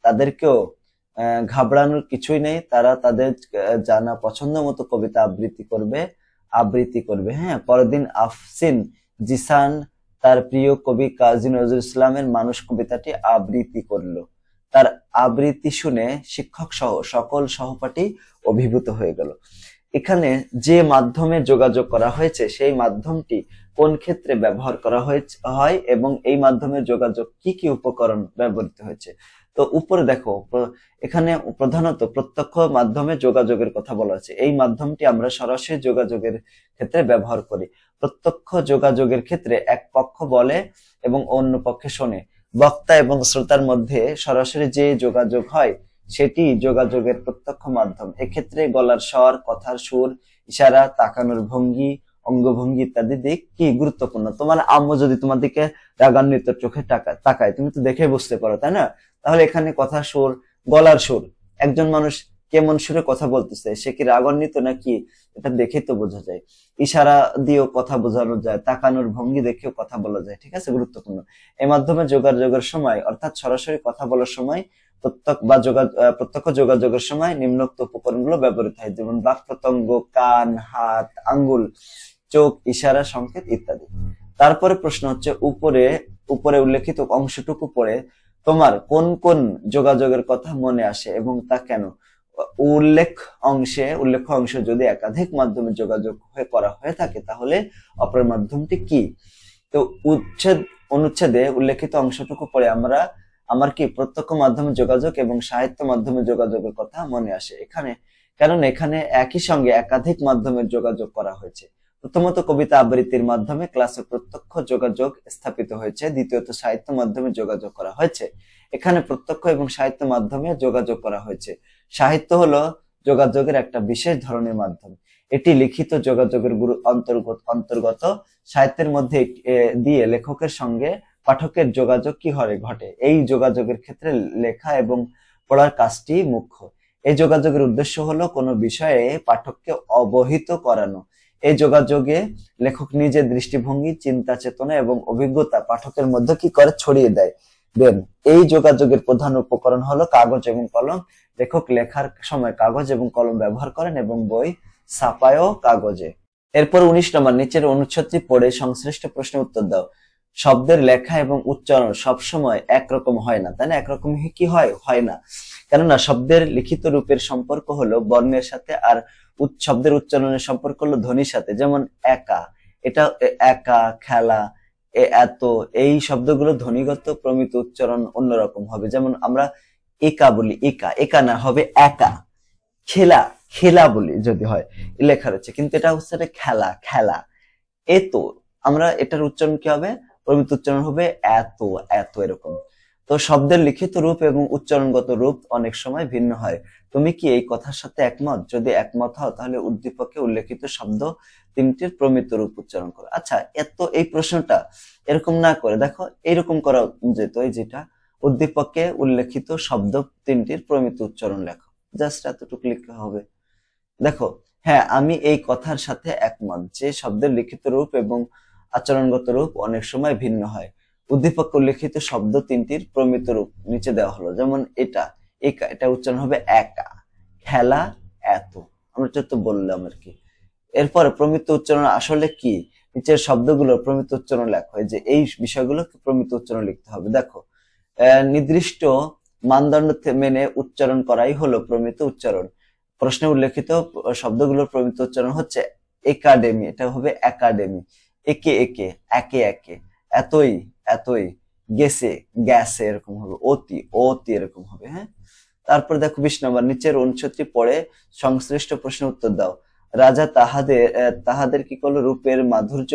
তাদেরকেও ঘাবড়ানোর কিছুই নেই, তারা তাদের জানা পছন্দ মতো কবিতা আবৃত্তি করবে। হ্যাঁ, পরের দিন আফসিন জিসান তার প্রিয় কবি কাজী নজরুল ইসলামের মানুষ কবিতাটি আবৃত্তি করলো। তার আবৃত্তি শুনে শিক্ষক সহ সকল সহপাঠী অভিভূত হয়ে গেল। এখানে যে মাধ্যমে যোগাযোগ করা হয়েছে সেই মাধ্যমটি কোন ক্ষেত্রে ব্যবহার করা হয় এবং এই মাধ্যমে যোগাযোগ কি কি উপকরণ ব্যবহৃত হয়েছে। তো উপরে দেখো, এখানে প্রধানত প্রত্যক্ষ মাধ্যমে যোগাযোগের কথা বলা হয়েছে। এই মাধ্যমটি আমরা সরাসরি যোগাযোগের ক্ষেত্রে ব্যবহার করি। প্রত্যক্ষ যোগাযোগের ক্ষেত্রে এক পক্ষ বলে এবং অন্য পক্ষে শোনে। বক্তা এবং শ্রোতার মধ্যে সরাসরি যে যোগাযোগ হয় সেটি যোগাযোগের প্রত্যক্ষ মাধ্যম। এক্ষেত্রে গলার স্বর, কথার সুর, ইশারা, তাকানোর ভঙ্গি, অঙ্গভঙ্গি ইত্যাদি দিক কি গুরুত্বপূর্ণ। তোমার আম্মু যদি তোমার দিকে রাগান্বিত চোখে তাকায়, তুমি তো দেখে বুঝতে পারো, তাই না? তাহলে এখানে কথার সুর, গলার সুর, একজন মানুষ কেমন সুরে কথা বলতেছে, সে কি রাগান্বিত নাকি, এটা দেখেই তো বোঝা যায়। ইশারা দিয়েও কথা বোঝানো যায়, তাকানোর ভঙ্গি দেখেও কথা বলা যায়, ঠিক আছে, গুরুত্বপূর্ণ। এই মাধ্যমে যোগাযোগের সময় অর্থাৎ সরাসরি কথা বলার সময় প্রত্যক্ষ যোগাযোগের সময় নিম্নোক্ত উপকরণগুলো ব্যবহৃত হয়, যেমন বাক প্রত্যঙ্গ, কান, হাত, আঙ্গুল, চোখ, ইশারা, সংকেত ইত্যাদি। তারপরে প্রশ্ন হচ্ছে উপরে উল্লেখিত অংশটুকু পড়ে তোমার কোন কোন যোগাযোগের কথা মনে আসে এবং তা কেন। উল্লেখ্য অংশে যদি একাধিক মাধ্যমে যোগাযোগ করা হয়ে থাকে তাহলে অপর মাধ্যমটি কি। তো অনুচ্ছেদে উল্লেখিত অংশটুকু পড়ে আমার কি প্রত্যক্ষ মাধ্যমে যোগাযোগ এবং সাহিত্য মাধ্যমে যোগাযোগের কথা মনে আসে। কারণ এখানে একই সঙ্গে একাধিক মাধ্যমে যোগাযোগ করা হয়েছে। প্রথমত কবিতা আবৃত্তির মাধ্যমে ক্লাসে প্রত্যক্ষ যোগাযোগ স্থাপিত হয়েছে। দ্বিতীয়ত সাহিত্য মাধ্যমে যোগাযোগ করা হয়েছে। এখানে প্রত্যক্ষ এবং সাহিত্য মাধ্যমে যোগাযোগ করা হয়েছে। সাহিত্য হলো যোগাযোগের একটা বিশেষ ধরনের মাধ্যম। এটি লিখিত যোগাযোগের অন্তর্গত। সাহিত্যের মধ্যে দিয়ে লেখকের সঙ্গে পাঠকের যোগাযোগ কি ঘটে। এই যোগাযোগের ক্ষেত্রে লেখা এবং পড়ার কাজটি মুখ্য। এই যোগাযোগের উদ্দেশ্য হলো কোনো বিষয়ে পাঠককে অবহিত করানো। এই যোগাযোগে লেখক নিজের দৃষ্টিভঙ্গি, চিন্তা, চেতনা এবং অভিজ্ঞতা পাঠকের মধ্যে কি করে ছড়িয়ে দেন। এই যোগাযোগের প্রধান উপকরণ হলো কাগজ এবং কলম। লেখক লেখার সময় কাগজ এবং কলম ব্যবহার করেন এবং বই ছাপায়ও কাগজে। এরপর 19 নম্বর, নিচের অনুচ্ছেদটি পড়ে সংশ্লিষ্ট প্রশ্নের উত্তর দাও। শব্দের লেখা এবং উচ্চারণ সবসময় একরকম হয় না, তাই না? একরকম কি হয় না, কেননা শব্দের লিখিত রূপের সম্পর্ক হলো বর্ণের সাথে, আর শব্দের উচ্চারণের সম্পর্ক হলো ধ্বনির সাথে। যেমন একা, এটা একা, খেলা, এত, এই শব্দগুলো ধ্বনিগত প্রমিত উচ্চারণ অন্যরকম হবে। যেমন আমরা একা বলি, একা না, হবে একা। খেলা বলি যদি হয়, লেখা রয়েছে, কিন্তু এটা হচ্ছে খেলা। এতো, আমরা এটার উচ্চারণ কি হবে, প্রমিত উচ্চারণ হবে এত, এরকম। তো শব্দের লিখিত রূপ এবং উচ্চারণগত রূপ অনেক সময় ভিন্ন হয়। তুমি কি এই কথার সাথে একমত? যদি একমত হও তাহলে উদ্দীপকে উল্লেখিত শব্দ তিনটির প্রমিত রূপ উচ্চারণ করো। আচ্ছা, এই প্রশ্নটা এরকম না করে দেখো এরকম করা যেত, এই যেটা উদ্দীপকে উল্লেখিত শব্দ তিনটির প্রমিত উচ্চারণ লেখো, জাস্ট এতটুকু লিখলে হবে। দেখো, হ্যাঁ আমি এই কথার সাথে একমত যে শব্দের লিখিত রূপ এবং আচরণগত রূপ অনেক সময় ভিন্ন হয়। উদ্দীপক উল্লেখিত শব্দ তিনটির প্রমিত রূপ নিচে দেওয়া হলো, যেমন এটা উচ্চারণ হবে একা, খেলা, এত, আমরা তো বললাম আর কি। এরপরে প্রমিত উচ্চারণ আসলে কি, নিচের শব্দগুলোর প্রমিত উচ্চারণ লেখো, যে এই বিষয়গুলো প্রমিত উচ্চারণ লিখতে হবে। দেখো, নির্দিষ্ট মানদণ্ড মেনে উচ্চারণ করাই হলো প্রমিত উচ্চারণ। প্রশ্নে উল্লেখিত শব্দগুলোর প্রমিত উচ্চারণ হচ্ছে একাডেমি, এটা হবে একাডেমি, একে একে, একে একে, এতই এতই, গেছে গ্যাসে, এরকম হবে, অতি অতি, এরকম হবে। হ্যাঁ, তারপর দেখো 20 নম্বর, নিচের অনুচ্ছেদটি পড়ে সংশ্লিষ্ট প্রশ্নের উত্তর দাও। রাজা তাহাদের কি করল, রূপের মাধুর্য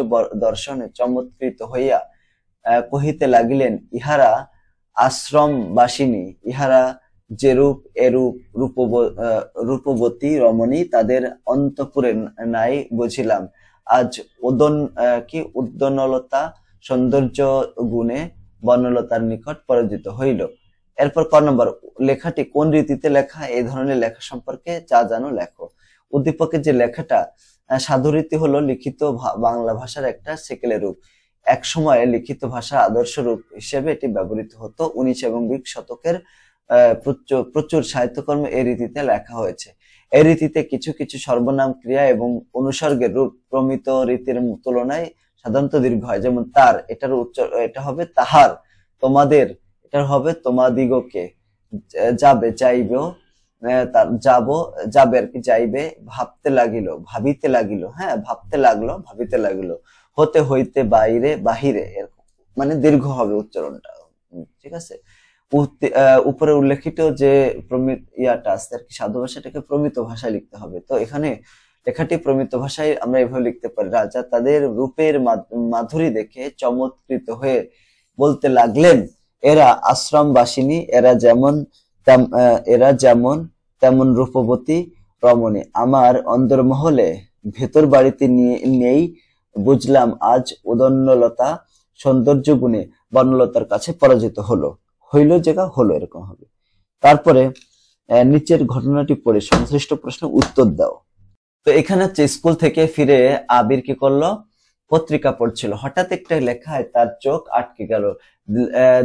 দর্শনে চমৎকৃত হইয়া কহিতে লাগিলেন, ইহারা আশ্রমবাসিনী, ইহারা যেরূপ এরূপ রূপবতী রমণী, তাদের অন্তঃপুরে নাই বুঝিলাম। আজ উদ্দনলতা সৌন্দর্য গুণে বনলতার নিকট পরাজিত হইল। এরপর ক নম্বর, লেখাটি কোন রীতিতে লেখা, এই ধরনের লেখা সম্পর্কে যা জানো লেখো। উদ্দীপকের যে লেখাটা সাধুরীতি হলো লিখিত বাংলা ভাষার একটা সেকেলে রূপ। এক সময়ে লিখিত ভাষার আদর্শ রূপ হিসেবে এটি ব্যবহৃত হতো। 19 এবং 20 শতকের প্রচুর সাহিত্যকর্ম এই রীতিতে লেখা হয়েছে। এই রীতিতে কিছু কিছু সর্বনাম ক্রিয়া এবং অনুসর্গের রূপ প্রমিত রীতির তুলনায় সাধারণত দীর্ঘ হয়, যেমন তার, এটা হবে তাহার, তোমাদের, এটা হবে তোমাদিগকে, যাবে যাইব, তার যাবে আর কি, যাইবে, ভাবতে লাগিল, ভাবিতে লাগিল, হ্যাঁ ভাবতে লাগলো, ভাবিতে লাগিল, হতে হইতে, বাইরে বাহিরে, এরকম মানে দীর্ঘ হবে উচ্চারণটা। ঠিক আছে, উপরে উল্লেখিত যে ইয়াটা আছে আর কি, সাধু ভাষাটাকে প্রমিত ভাষায় লিখতে হবে। তো এখানে লেখাটি প্রমিত ভাষায় আমরা এভাবে লিখতে পারি, রাজা তাদের রূপের মাধুরী দেখে চমৎকৃত হয়ে বলতে লাগলেন, এরা আশ্রমবাসিনী, এরা যেমন তেমন রূপবতী রমণী, আমার অন্দরমহলে ভেতর বাড়িতে নেই বুঝলাম, আজ উদন্নলতা সৌন্দর্য গুণে বনলতার কাছে পরাজিত হইল জায়গা হলো, এরকম হবে। তারপরে নিচের ঘটনাটি পড়ে সংশ্লিষ্ট প্রশ্ন উত্তর দাও। তো এখানে হচ্ছে স্কুল থেকে ফিরে আবির কি করলো, পত্রিকা পড়ছিল, হঠাৎ একটা লেখায় তার চোখ আটকে গেল।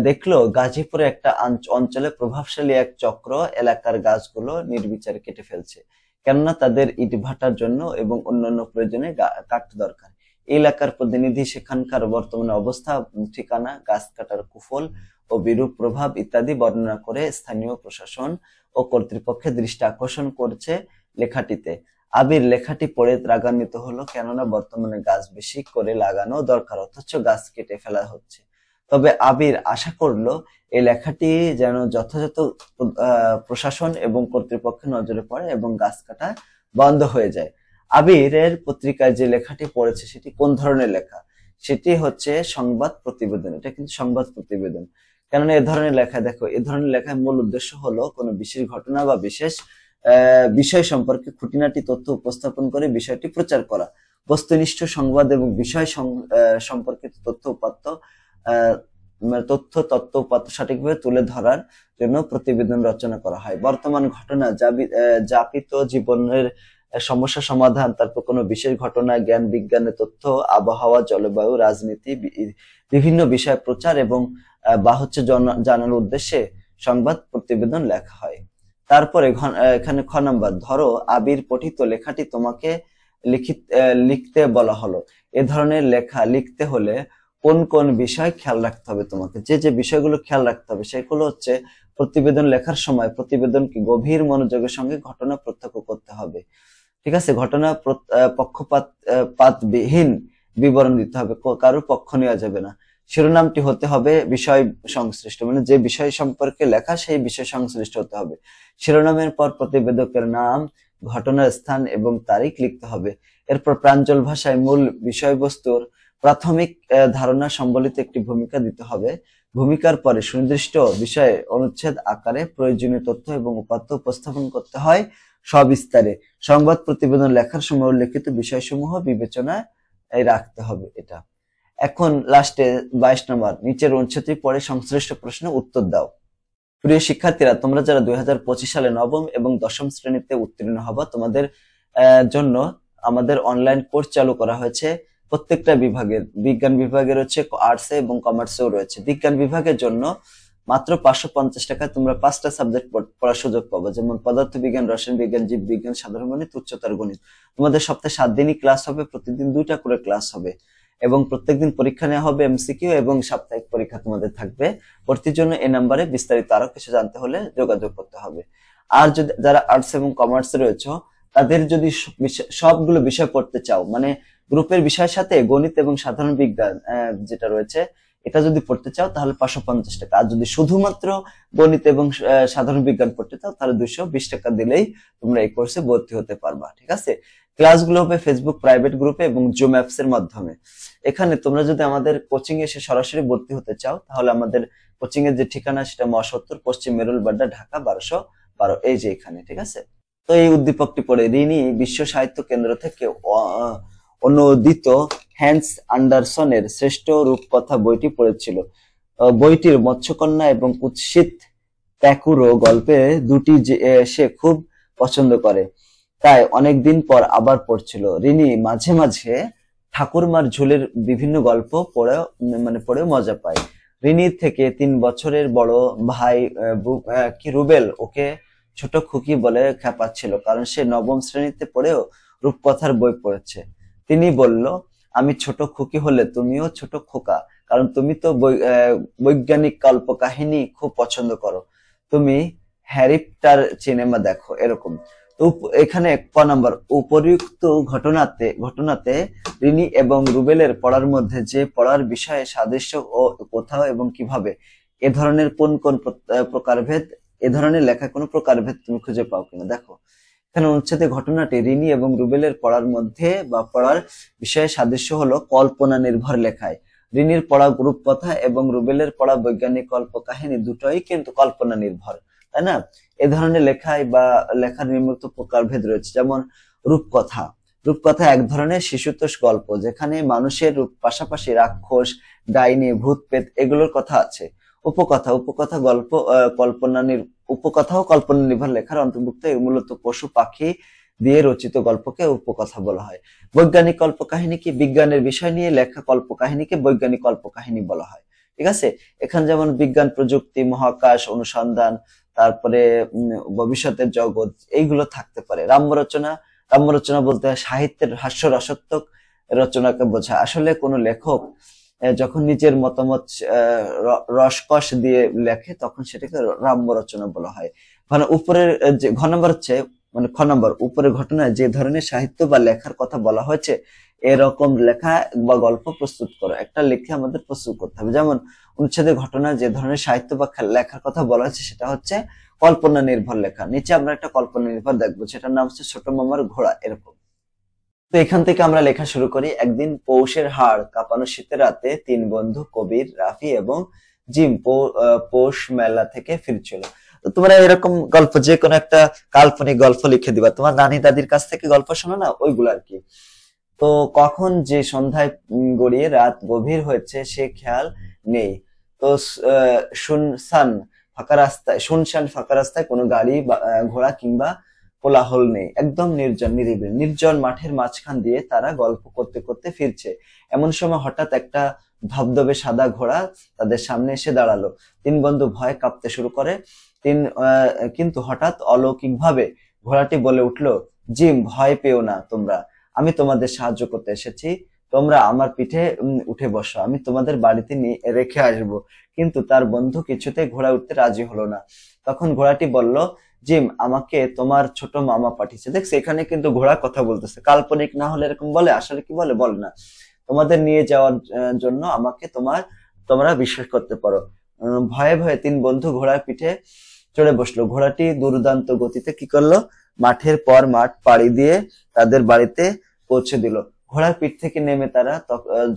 দেখলো গাজীপুরে একটা অঞ্চলে প্রভাবশালী এক চক্র এলাকার গাছগুলো নির্বিচারে কেটে ফেলছে, কেননা তাদের ইট ভাটার জন্য এবং অন্যান্য প্রয়োজনে কাঠ দরকার। এই এলাকার প্রতিনিধি সেখানকার বর্তমানে অবস্থা, ঠিকানা, গাছ কাটার কুফল ও বিরূপ প্রভাব ইত্যাদি বর্ণনা করে স্থানীয় প্রশাসন ও কর্তৃপক্ষের দৃষ্টি আকর্ষণ করছে লেখাটিতে। আবির লেখাটি পড়ে রাগান্বিত হলো, কেননা বর্তমানে গাছ বেশি করে লাগানো দরকার, অথচ গাছ কেটে ফেলা হচ্ছে। তবে আবির আশা করলো এই লেখাটি যেন যথাযথ প্রশাসন এবং কর্তৃপক্ষের নজরে পড়ে এবং গাছ কাটা বন্ধ হয়ে যায়। আবিরের পত্রিকায় যে লেখাটি পড়েছে সেটি কোন ধরনের লেখা, সেটি হচ্ছে সংবাদ প্রতিবেদন। এটা কিন্তু সংবাদ প্রতিবেদন, কেননা এ ধরনের লেখা, দেখো এ ধরনের লেখার মূল উদ্দেশ্য হলো কোনো বিশেষ ঘটনা বা বিশেষ বিষয় সম্পর্কে খুঁটিনাটি তথ্য উপস্থাপন করে বিষয়টি প্রচার করা। বস্তুনিষ্ঠ সংবাদ এবং বিষয় সম্পর্কিত তথ্য উপাত্ত সঠিকভাবে তুলে ধরার জন্য প্রতিবেদন রচনা করা হয়। বর্তমান ঘটনা, যাপিত জীবনের সমস্যা সমাধান, তারপর কোনো বিশেষ ঘটনা, জ্ঞান বিজ্ঞানের তথ্য, আবহাওয়া, জলবায়ু, রাজনীতি, বিভিন্ন বিষয় প্রচার এবং বা হচ্ছে জানানোর উদ্দেশ্যে সংবাদ প্রতিবেদন লেখা হয়। তারপরে এখানে খ নাম্বার, ধরো আবির পঠিত লেখাটি তোমাকে লিখতে বলা হলো। এ ধরনের লেখা লিখতে হলে কোন কোন বিষয় খেয়াল রাখতে হবে তোমাকে, যে বিষয়গুলো খেয়াল রাখতে হবে সেগুলো হচ্ছে, প্রতিবেদন লেখার সময় প্রতিবেদনকে গভীর মনোযোগের সঙ্গে ঘটনা প্রত্যক্ষ করতে হবে। ঠিক আছে, ঘটনা পক্ষপাতবিহীন বিবরণ দিতে হবে, কারোর পক্ষ নেওয়া যাবে না। শিরোনামটি হতে হবে বিষয় সংশ্লিষ্ট, মানে যে বিষয় সম্পর্কে লেখা সেই বিষয় সংশ্লিষ্ট হতে হবে। শিরোনামের পর প্রতিবেদকের নাম, ঘটনার স্থান এবং তারিখ লিখতে হবে। এরপর প্রাঞ্জল ভাষায় মূল বিষয়বস্তুর প্রাথমিক ধারণা সম্বলিত একটি ভূমিকা দিতে হবে। ভূমিকার পরে সুনির্দিষ্ট বিষয়ে অনুচ্ছেদ আকারে প্রয়োজনীয় তথ্য এবং উপাত্ত উপস্থাপন করতে হয় সবিস্তারে। সংবাদ প্রতিবেদন লেখার সময় উল্লেখিত বিষয়সমূহ বিবেচনায় রাখতে হবে। এটা এখন লাস্টে 22 নম্বর, নিচের অনুচ্ছেদটি পড়ে সংশ্লিষ্ট প্রশ্নের উত্তর দাও। প্রিয় শিক্ষার্থীরা, তোমরা যারা 2025 সালে নবম এবং দশম শ্রেণীতে উত্তীর্ণ হবা, তোমাদের জন্য আমাদের অনলাইন কোর্স চালু করা হয়েছে। প্রত্যেকটা বিভাগের, বিজ্ঞান বিভাগের হচ্ছে, আর্টসে এবং কমার্সেও রয়েছে। বিজ্ঞান বিভাগের জন্য মাত্র 550 টাকায় তোমরা 5টা সাবজেক্ট পড়ার সুযোগ পাবো, যেমন পদার্থবিজ্ঞান, রসায়ন বিজ্ঞান, জীববিজ্ঞান, সাধারণ গণিত, উচ্চতর গণিত। তোমাদের সপ্তাহে 7 দিনই ক্লাস হবে, প্রতিদিন 2টা করে ক্লাস হবে এবং প্রত্যেকদিন পরীক্ষা নেওয়া হবে, এমসিকিউ এবং সাপ্তাহিক পরীক্ষা তোমাদের থাকবে। ভর্তির জন্য এই নাম্বারে বিস্তারিত আরো কিছু জানতে হলে যোগাযোগ করতে হবে। আর যদি যারা আর্টস এবং কমার্সে রয়েছে, তাদের যদি সবগুলো বিষয় পড়তে চাও, মানে গ্রুপের বিষয়ের সাথে গণিত এবং সাধারণ বিজ্ঞান যেটা রয়েছে এটা যদি পড়তে চাও তাহলে 550 টাকা। আর যদি শুধুমাত্র গণিত এবং সাধারণ বিজ্ঞান পড়তে চাও তাহলে 220 টাকা দিলেই তোমরা এই কোর্সে ভর্তি হতে পারবা। ঠিক আছে? ক্লাসগুলো হবে ফেসবুক প্রাইভেট গ্রুপে এবং জুম অ্যাপস এর মাধ্যমে। এখানে তোমরা যদি আমাদের কোচিং এ এসে সরাসরি ভর্তি হতে চাও তাহলে আমাদের কোচিং এর যে ঠিকানা সেটা মহাসত্তর, পশ্চিম মেরুলবাড্ডা, ঢাকা 1212, এই যে এখানে। ঠিক আছে? তো এই উদ্দীপকটি পড়ে, রিনি বিশ্ব সাহিত্য কেন্দ্র থেকে অনুদিত হ্যান্স অ্যান্ডারসনের শ্রেষ্ঠ রূপকথা বইটি পড়েছিল। বইটির মৎস্যকন্যা এবং কুৎসিত প্যাকুরো গল্পে দুটি সে খুব পছন্দ করে, তাই অনেকদিন পর আবার পড়ছিল। রিনি মাঝে মাঝে ঠাকুরমার ঝুলের বিভিন্ন গল্প পড়ে মজা পায়। রিনির থেকে 3 বছরের বড় ভাই রুবেল ওকে ছোট খুকি বলে খেপাচ্ছিল, কারণ সে নবম শ্রেণীতে পড়েও রূপকথার বই পড়েছে। তিনি বলল, আমি ছোট খুকি হলে তুমিও ছোট খোকা, কারণ তুমি তো বৈজ্ঞানিক কল্পকাহিনী খুব পছন্দ করো, তুমি হ্যারি পটার সিনেমা দেখো, এরকম। তো এখানে ক নাম্বার, উপরিউক্ত ঘটনাতে রিনি এবং রুবেলের পড়ার মধ্যে যে পড়ার বিষয়ে সাদৃশ্য ও কোথাও এবং কিভাবে এ ধরনের কোন প্রকারভেদ, এ ধরনের লেখা কোনো প্রকারভেদ তুমি খুঁজে পাও কিনা দেখো। এখানে অনুচ্ছেদে ঘটনাটি রিনি এবং রুবেলের পড়ার মধ্যে বা পড়ার বিষয়ে সাদৃশ্য হলো কল্পনা নির্ভর লেখায়। রিনির পড়া গ্রুপ কথা এবং রুবেলের পড়া বৈজ্ঞানিক কল্পকাহিনী দুটোই কিন্তু কল্পনা নির্ভর, তাই না? এ ধরনের লেখায় বা লেখার নিম্নোক্ত প্রকারভেদ রয়েছে, যেমন রূপকথা। রূপকথা এক ধরনের শিশুতোষ গল্প যেখানে মানুষের রূপ পাশাপাশি রাক্ষস, ডাইনি, ভূত প্রেত এগুলোর কথা আছে। উপকথা গল্প উপকথাও কল্পনা নির্ভর লেখার অন্তর্ভুক্ত, মূলত পশু পাখি দিয়ে রচিত গল্পকে উপকথা বলা হয়। বৈজ্ঞানিক কল্পকাহিনী কি, বিজ্ঞানের বিষয় নিয়ে লেখা কল্পকাহিনীকে বৈজ্ঞানিক কল্পকাহিনী বলা হয়। ঠিক আছে? এখানে যেমন বিজ্ঞান, প্রযুক্তি, মহাকাশ অনুসন্ধান, তারপরে ভবিষ্যতের জগৎ, এইগুলো থাকতে পারে। রাম্য রচনা বলতে সাহিত্যের হাস্যরসাত্মক রচনাকে বোঝায়। আসলে কোনো লেখক যখন নিজের মতামত রসকস দিয়ে লেখে তখন সেটাকে রাম্য রচনা বলা হয়। মানে উপরের যে ঘ নম্বর হচ্ছে, মানে খ নম্বর, উপরের ঘটনায় যে ধরনের সাহিত্য বা লেখার কথা বলা হয়েছে এরকম লেখা বা গল্প প্রস্তুত করো। একটা লেখে আমাদের প্রস্তুত করতে হবে। যেমন অনুচ্ছেদের ঘটনায় যে ধরনের সাহিত্য বা লেখার কথা বলা হয়েছে সেটা হচ্ছে কল্পনা নির্ভর লেখা। নিচে আমরা একটা কল্পনা নির্ভর দেখবো, সেটার নাম হচ্ছে ছোট মামার ঘোড়া, এরকম। তো এখান থেকে আমরা লেখা শুরু করি। একদিন পৌষের হাড় কাঁপানো শীতের রাতে 3 বন্ধু কবির, রাফি এবং জিম পৌষ মেলা থেকে ফিরছিল। তো তোমরা এরকম গল্প, যে কোনো একটা কাল্পনিক গল্প লিখে দিবা। তোমার নানি দাদির কাছ থেকে গল্প শোনো না, ওইগুলো আর কি। তো কখন যে সন্ধ্যায় গড়িয়ে রাত গভীর হয়েছে সে খেয়াল নেই। তো শুনশান ফাঁকা রাস্তায় কোনো গাড়ি বা ঘোড়া কিংবা কোলাহল নেই, একদম নিরিবিলি নির্জন মাঠের মাঝখান দিয়ে তারা গল্প করতে করতে ফিরছে। এমন সময় হঠাৎ একটা ধবধবে সাদা ঘোড়া তাদের সামনে এসে দাঁড়ালো। 3 বন্ধু ভয়ে কাঁপতে শুরু করে। কিন্তু হঠাৎ অলৌকিক ভাবে ঘোড়াটি বলে উঠলো, জিম, ভয় পেও না তোমরা, আমি তোমাদের সাহায্য করতে এসেছি। তোমরা আমার পিঠে উঠে বসো, আমি তোমাদের বাড়িতে রেখে আসবো। কিন্তু তার বন্ধু কিছুতেই ঘোড়া উঠতে রাজি হলো না। তখন ঘোড়াটি বলল, জিম, আমাকে তোমার ছোট মামা পাঠিয়েছে। দেখছি এখানে কিন্তু ঘোড়া কথা বলতেছে। কাল্পনিক না হলে এরকম বলে, আসলে কি বলে না, তোমাদের নিয়ে যাওয়ার জন্য আমাকে তোমরা বিশ্বাস করতে পারো। ভয়ে ভয়ে 3 বন্ধু ঘোড়ার পিঠে চড়ে বসলো। ঘোড়াটি দুর্দান্ত গতিতে কি করলো, মাঠের পর মাঠ পাড়ি দিয়ে তাদের বাড়িতে পৌঁছে দিল। ঘোড়ার পিঠ থেকে নেমে তারা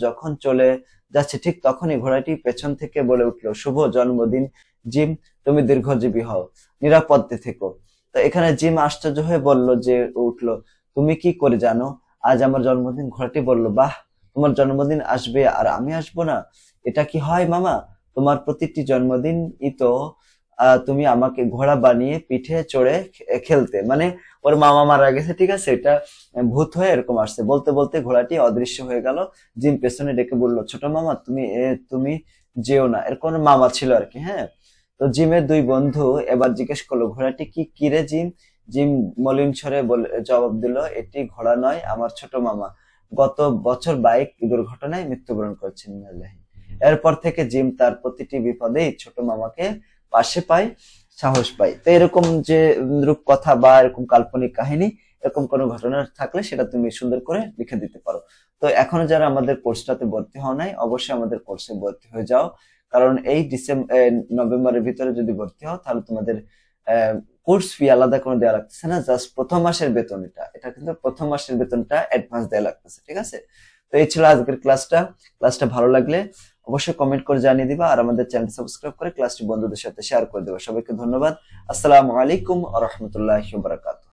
যখন চলে যাচ্ছে ঠিক তখনই ঘোড়াটি পেছন থেকে বলে উঠলো, শুভ জন্মদিন জিম, তুমি দীর্ঘজীবী হও, নিরাপদে থেকো। তো এখানে জিম আশ্চর্য হয়ে বলল যে উঠলো, তুমি কি করে জানো আজ আমার জন্মদিন? ঘোড়াটি বলল, বাহ, তোমার জন্মদিন আসবে আর আমি আসবো না? এটা কি হয় মামা? তোমার প্রতিটি জন্মদিনই তো তুমি আমাকে ঘোড়া বানিয়ে পিঠে চড়ে খেলতে। মানে ওর মামা মারা গেছে, ঠিক আছে, এটা ভূত হয়ে এরকম আসছে। বলতে বলতে ঘোড়াটি অদৃশ্য হয়ে গেল। জিম পেছনে ডেকে বলল, ছোট মামা তুমি যেও না। এর কোনো মামা ছিল আর কি। হ্যাঁ, তো জিমের দুই বন্ধু এবার জিজ্ঞেস করলো, ঘোড়াটি কি রে জিম? জিম মলিন স্বরে জবাব দিল, এটি ঘোড়া নয়, আমার ছোট মামা গত বছর বাইক দুর্ঘটনায় মৃত্যুবরণ করেছেন। এরপর থেকে জিম তার প্রতিটি বিপদেই ছোট মামাকে পাশে পায়, সাহস পায়। তো এরকম যে রূপকথা বা এরকম কাল্পনিক কাহিনী, এরকম কোনো ঘটনা থাকলে সেটা তুমি সুন্দর করে লিখে দিতে পারো। তো এখনো যারা আমাদের কোর্সটাতে ভর্তি হও নাই, অবশ্যই আমাদের কোর্সে ভর্তি হয়ে যাও, কারণ এই নভেম্বরের ভিতরে যদি ভর্তি হও তাহলে তোমাদের কোর্স ফি আলাদা কোনো দেওয়া লাগতেছে না, জাস্ট প্রথম মাসের বেতন। এটা কিন্তু প্রথম মাসের বেতনটা অ্যাডভান্স দেওয়া লাগতেছে, ঠিক আছে? তো এই ছিল আজকের ক্লাসটা ভালো লাগলে অবশ্যই কমেন্ট করে জানিয়ে দিবা, আর আমাদের চ্যানেল সাবস্ক্রাইব করে ক্লাসটি বন্ধুদের সাথে শেয়ার করে দেবা। সবাইকে ধন্যবাদ। আসসালামু আলাইকুম ওয়া রাহমাতুল্লাহি ওয়া বারাকাতুহু।